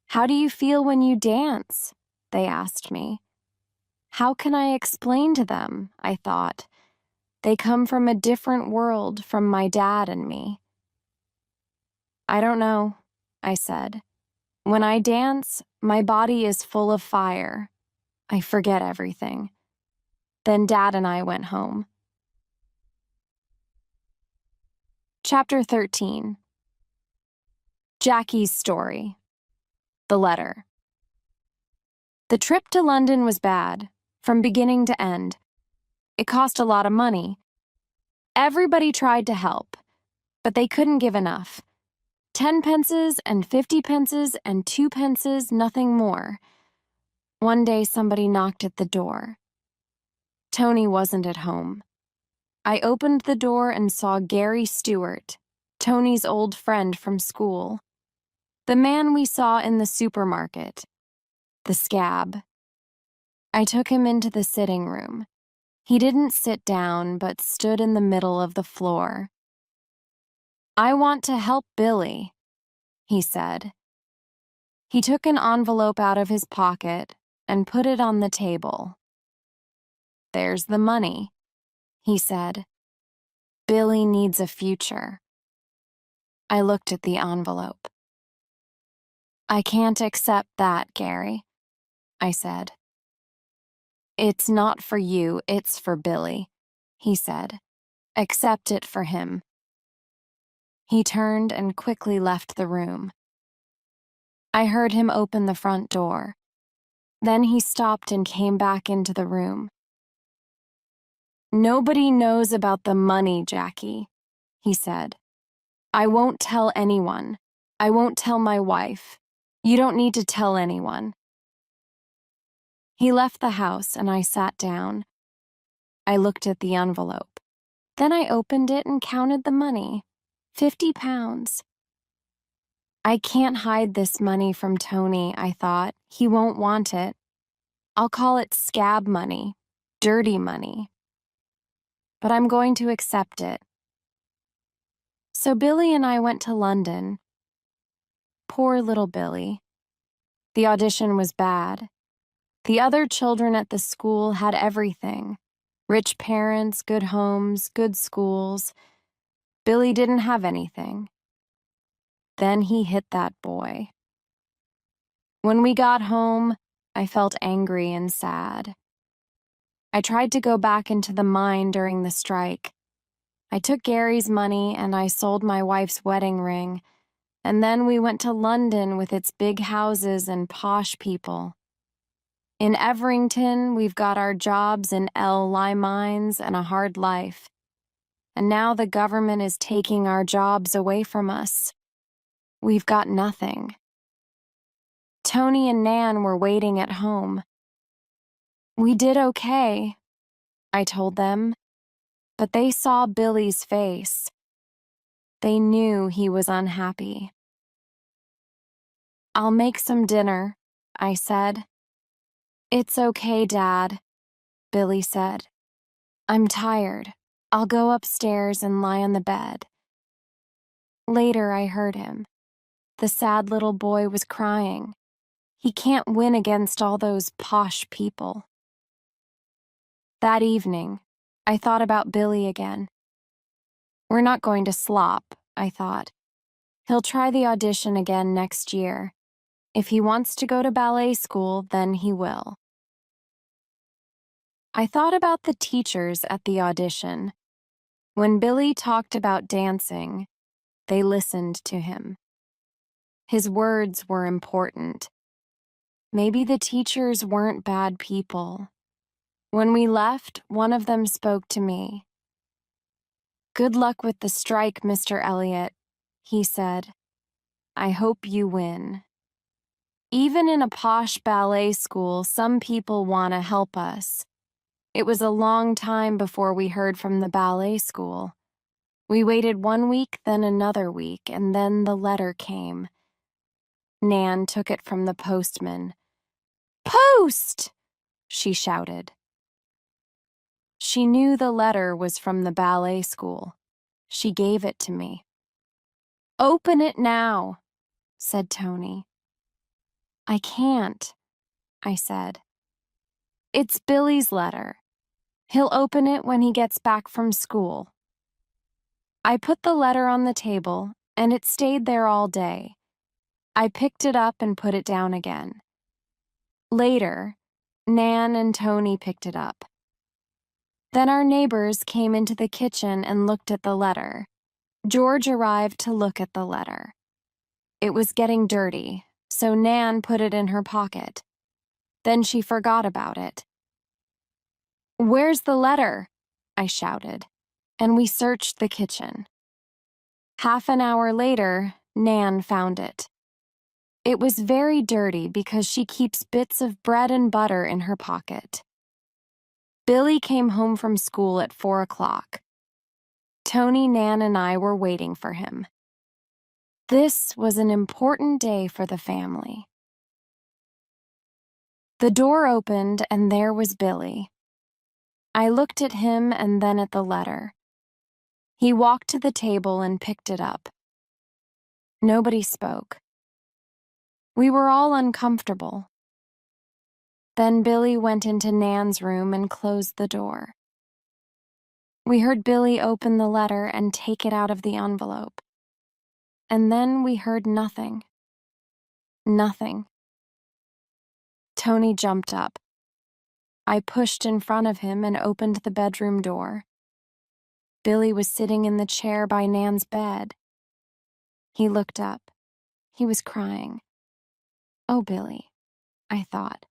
"How do you feel when you dance?" they asked me. How can I explain to them, I thought. They come from a different world from my dad and me. "I don't know," I said. "When I dance, my body is full of fire. I forget everything." Then Dad and I went home. Chapter 13. Jackie's Story. The Letter. The trip to London was bad, from beginning to end. It cost a lot of money. Everybody tried to help, but they couldn't give enough. 10 pences and 50 pences and 2 pences, nothing more. One day somebody knocked at the door. Tony wasn't at home. I opened the door and saw Gary Stewart, Tony's old friend from school. The man we saw in the supermarket. The scab. I took him into the sitting room. He didn't sit down, but stood in the middle of the floor. "I want to help Billy," he said. He took an envelope out of his pocket and put it on the table. "There's the money," he said. "Billy needs a future." I looked at the envelope. "I can't accept that, Gary," I said. "It's not for you, it's for Billy," he said. "Accept it for him." He turned and quickly left the room. I heard him open the front door. Then he stopped and came back into the room. "Nobody knows about the money, Jackie," he said. "I won't tell anyone. I won't tell my wife. You don't need to tell anyone. He left the house and I sat down. I looked at the envelope. Then I opened it and counted the money. 50 pounds. I can't hide this money from Tony, I thought. He won't want it. I'll call it scab money, dirty money. But I'm going to accept it. So Billy and I went to London. Poor little Billy. The audition was bad. The other children at the school had everything. Rich parents, good homes, good schools. Billy didn't have anything. Then he hit that boy. When we got home, I felt angry and sad. I tried to go back into the mine during the strike. I took Gary's money and I sold my wife's wedding ring, and then we went to London with its big houses and posh people. In Everington, we've got our jobs in lime mines and a hard life. And now the government is taking our jobs away from us. We've got nothing. Tony and Nan were waiting at home. We did okay, I told them, but they saw Billy's face. They knew he was unhappy. I'll make some dinner, I said. It's okay, Dad, Billy said. I'm tired. I'll go upstairs and lie on the bed. Later, I heard him. The sad little boy was crying. He can't win against all those posh people. That evening, I thought about Billy again. We're not going to slop, I thought. He'll try the audition again next year. If he wants to go to ballet school, then he will. I thought about the teachers at the audition. When Billy talked about dancing, they listened to him. His words were important. Maybe the teachers weren't bad people. When we left, one of them spoke to me. "Good luck with the strike, Mr. Elliot," he said. "I hope you win." Even in a posh ballet school, some people want to help us. It was a long time before we heard from the ballet school. We waited 1 week, then another week, and then the letter came. Nan took it from the postman. "Post!" she shouted. She knew the letter was from the ballet school. She gave it to me. "Open it now," said Tony. "I can't," I said. "It's Billy's letter. He'll open it when he gets back from school." I put the letter on the table, and it stayed there all day. I picked it up and put it down again. Later, Nan and Tony picked it up. Then our neighbors came into the kitchen and looked at the letter. George arrived to look at the letter. It was getting dirty, so Nan put it in her pocket. Then she forgot about it. "Where's the letter?" I shouted, and we searched the kitchen. Half an hour later, Nan found it. It was very dirty because she keeps bits of bread and butter in her pocket. Billy came home from school at 4 o'clock. Tony, Nan, and I were waiting for him. This was an important day for the family. The door opened and there was Billy. I looked at him and then at the letter. He walked to the table and picked it up. Nobody spoke. We were all uncomfortable. Then Billy went into Nan's room and closed the door. We heard Billy open the letter and take it out of the envelope. And then we heard nothing. Nothing. Tony jumped up. I pushed in front of him and opened the bedroom door. Billy was sitting in the chair by Nan's bed. He looked up. He was crying. "Oh, Billy," I thought.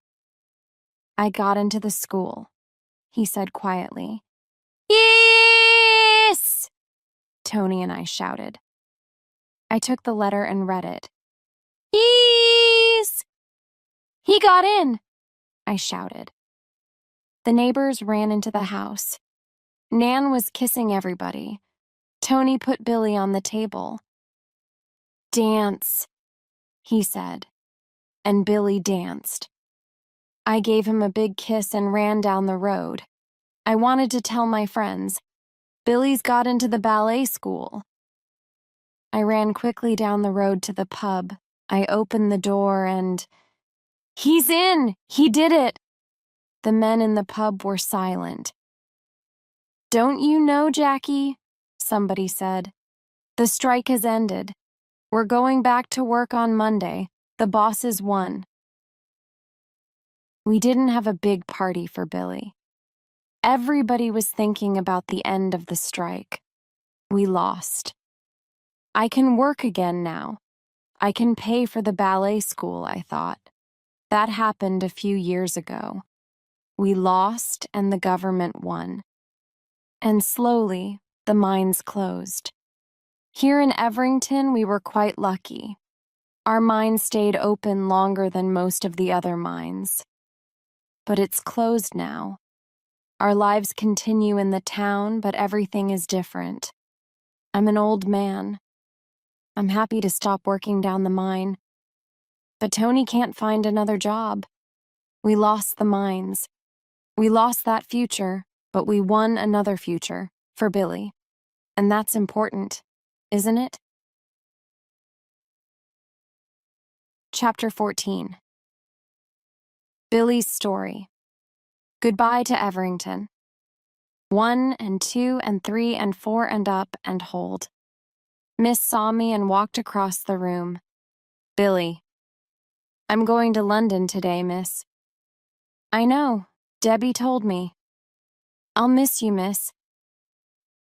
"I got into the school," he said quietly. "Yes!" Tony and I shouted. I took the letter and read it. He's! He got in! I shouted. The neighbors ran into the house. Nan was kissing everybody. Tony put Billy on the table. Dance, he said, and Billy danced. I gave him a big kiss and ran down the road. I wanted to tell my friends, Billy's got into the ballet school. I ran quickly down the road to the pub. I opened the door and... He's in! He did it! The men in the pub were silent. Don't you know, Jackie? Somebody said. The strike has ended. We're going back to work on Monday. The bosses won. We didn't have a big party for Billy. Everybody was thinking about the end of the strike. We lost. I can work again now. I can pay for the ballet school, I thought. That happened a few years ago. We lost and the government won. And slowly, the mines closed. Here in Everington, we were quite lucky. Our mine stayed open longer than most of the other mines. But it's closed now. Our lives continue in the town, but everything is different. I'm an old man. I'm happy to stop working down the mine. But Tony can't find another job. We lost the mines. We lost that future, but we won another future for Billy. And that's important, isn't it? Chapter 14. Billy's story. Goodbye to Everington. 1 and 2 and 3 and 4 and up and hold. Miss saw me and walked across the room. Billy. I'm going to London today, miss. I know. Debbie told me. I'll miss you, miss.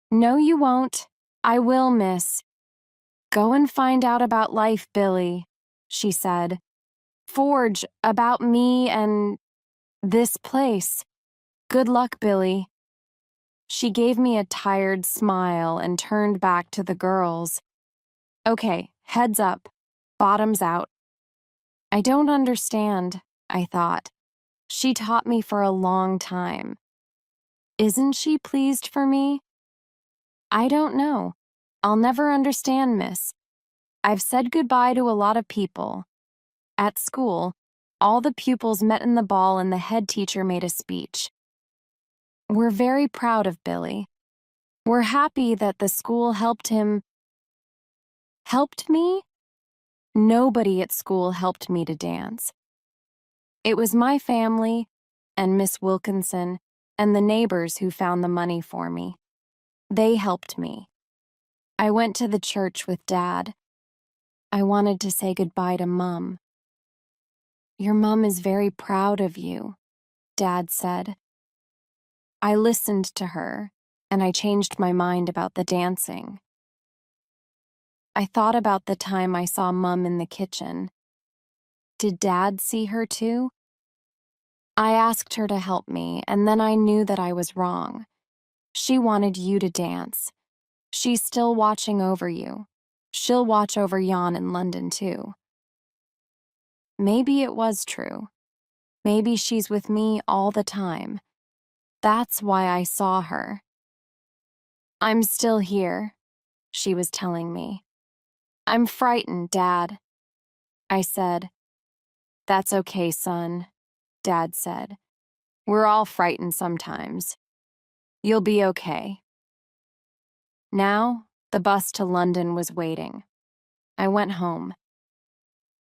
No, you won't. I will, miss. Go and find out about life, Billy, she said. Forge about me and this place. Good luck, Billy. She gave me a tired smile and turned back to the girls. Okay, heads up, bottoms out. I don't understand, I thought. She taught me for a long time. Isn't she pleased for me? I don't know. I'll never understand, miss. I've said goodbye to a lot of people. At school, all the pupils met in the ball and the head teacher made a speech. We're very proud of Billy. We're happy that the school helped him. Helped me? Nobody at school helped me to dance. It was my family and Miss Wilkinson and the neighbors who found the money for me. They helped me. I went to the church with Dad. I wanted to say goodbye to Mum. Your mum is very proud of you, Dad said. I listened to her, and I changed my mind about the dancing. I thought about the time I saw Mum in the kitchen. Did Dad see her too? I asked her to help me, and then I knew that I was wrong. She wanted you to dance. She's still watching over you. She'll watch over Jan in London too. Maybe it was true. Maybe she's with me all the time. That's why I saw her. I'm still here, she was telling me. I'm frightened, Dad. I said. That's okay, son, Dad said. We're all frightened sometimes. You'll be okay. Now, the bus to London was waiting. I went home.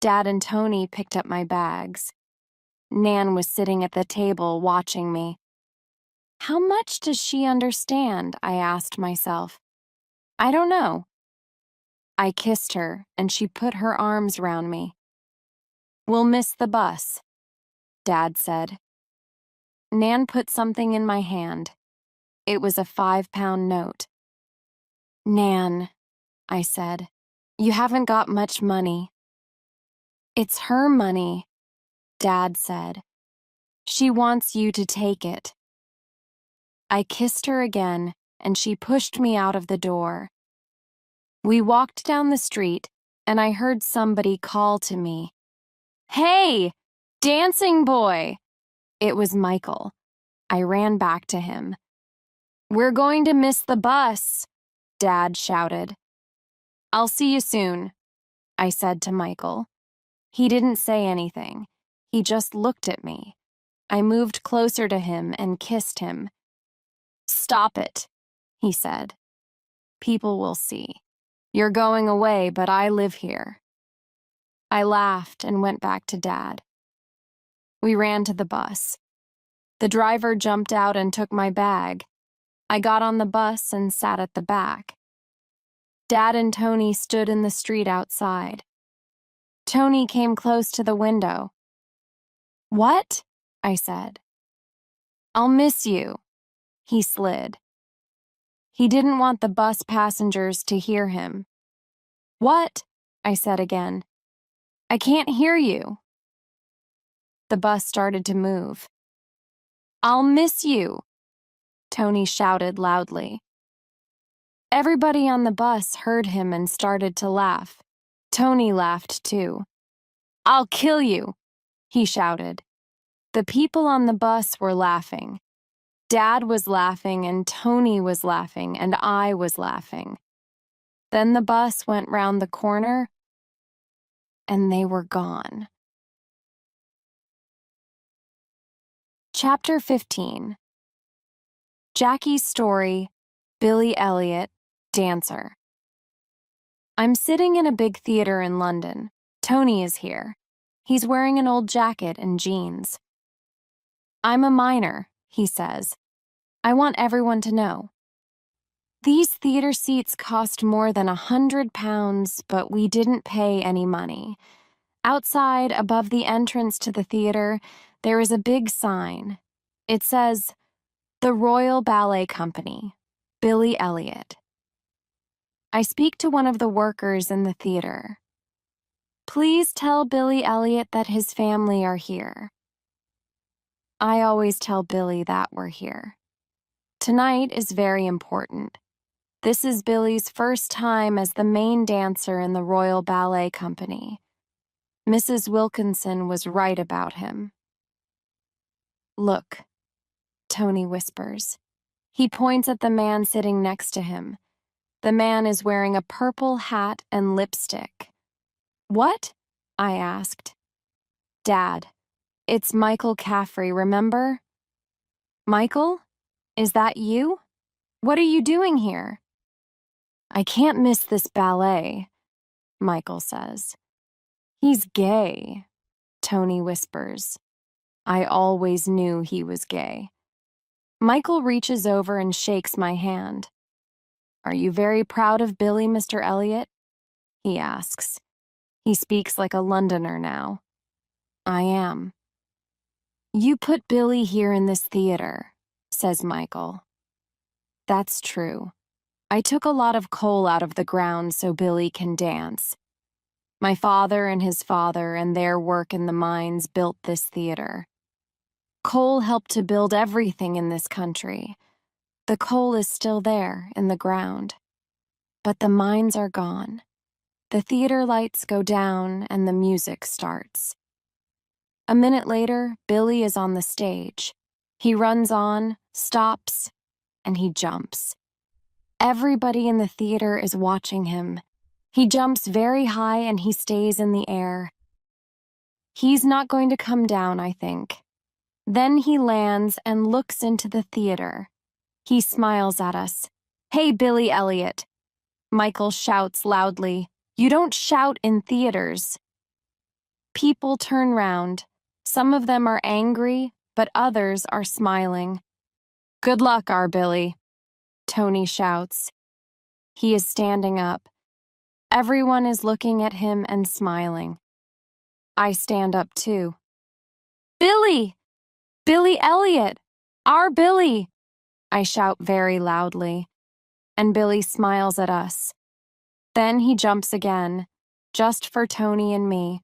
Dad and Tony picked up my bags. Nan was sitting at the table watching me. How much does she understand? I asked myself. I don't know. I kissed her, and she put her arms round me. We'll miss the bus, Dad said. Nan put something in my hand. It was a 5-pound note. Nan, I said, you haven't got much money. It's her money, Dad said. She wants you to take it. I kissed her again, and she pushed me out of the door. We walked down the street, and I heard somebody call to me, "Hey, dancing boy!" It was Michael. I ran back to him. "We're going to miss the bus," Dad shouted. "I'll see you soon," I said to Michael. He didn't say anything. He just looked at me. I moved closer to him and kissed him. "Stop it," he said. "People will see. You're going away, but I live here." I laughed and went back to Dad. We ran to the bus. The driver jumped out and took my bag. I got on the bus and sat at the back. Dad and Tony stood in the street outside. Tony came close to the window. "What?" I said. "I'll miss you." He slid. He didn't want the bus passengers to hear him. "What?" I said again. "I can't hear you." The bus started to move. "I'll miss you," Tony shouted loudly. Everybody on the bus heard him and started to laugh. Tony laughed too. "I'll kill you," he shouted. The people on the bus were laughing. Dad was laughing and Tony was laughing and I was laughing. Then the bus went round the corner and they were gone. Chapter 15. Jackie's story, Billy Elliot, Dancer. I'm sitting in a big theater in London. Tony is here. He's wearing an old jacket and jeans. "I'm a minor," he says. "I want everyone to know. These theater seats cost more than £100, but we didn't pay any money. Outside, above the entrance to the theater, there is a big sign. It says, 'The Royal Ballet Company, Billy Elliot.' I speak to one of the workers in the theater. 'Please tell Billy Elliot that his family are here.' I always tell Billy that we're here. Tonight is very important. This is Billy's first time as the main dancer in the Royal Ballet Company. Mrs. Wilkinson was right about him." "Look," Tony whispers. He points at the man sitting next to him. The man is wearing a purple hat and lipstick. "What?" I asked. "Dad, it's Michael Caffrey, remember?" "Michael? Is that you? What are you doing here?" "I can't miss this ballet," Michael says. "He's gay," Tony whispers. I always knew he was gay. Michael reaches over and shakes my hand. "Are you very proud of Billy, Mr. Elliot?" he asks. He speaks like a Londoner now. "I am." "You put Billy here in this theater," says Michael. "That's true. I took a lot of coal out of the ground so Billy can dance. My father and his father and their work in the mines built this theater. Coal helped to build everything in this country. The coal is still there in the ground. But the mines are gone. The theater lights go down and the music starts. A minute later, Billy is on the stage. He runs on, stops, and he jumps. Everybody in the theater is watching him. He jumps very high and he stays in the air. He's not going to come down, I think. Then he lands and looks into the theater. He smiles at us. "Hey, Billy Elliot." Michael shouts loudly. "You don't shout in theaters." People turn round. Some of them are angry, but others are smiling. "Good luck, our Billy," Tony shouts. He is standing up. Everyone is looking at him and smiling. I stand up too. "Billy! Billy Elliot! Our Billy!" I shout very loudly, and Billy smiles at us. Then he jumps again, just for Tony and me.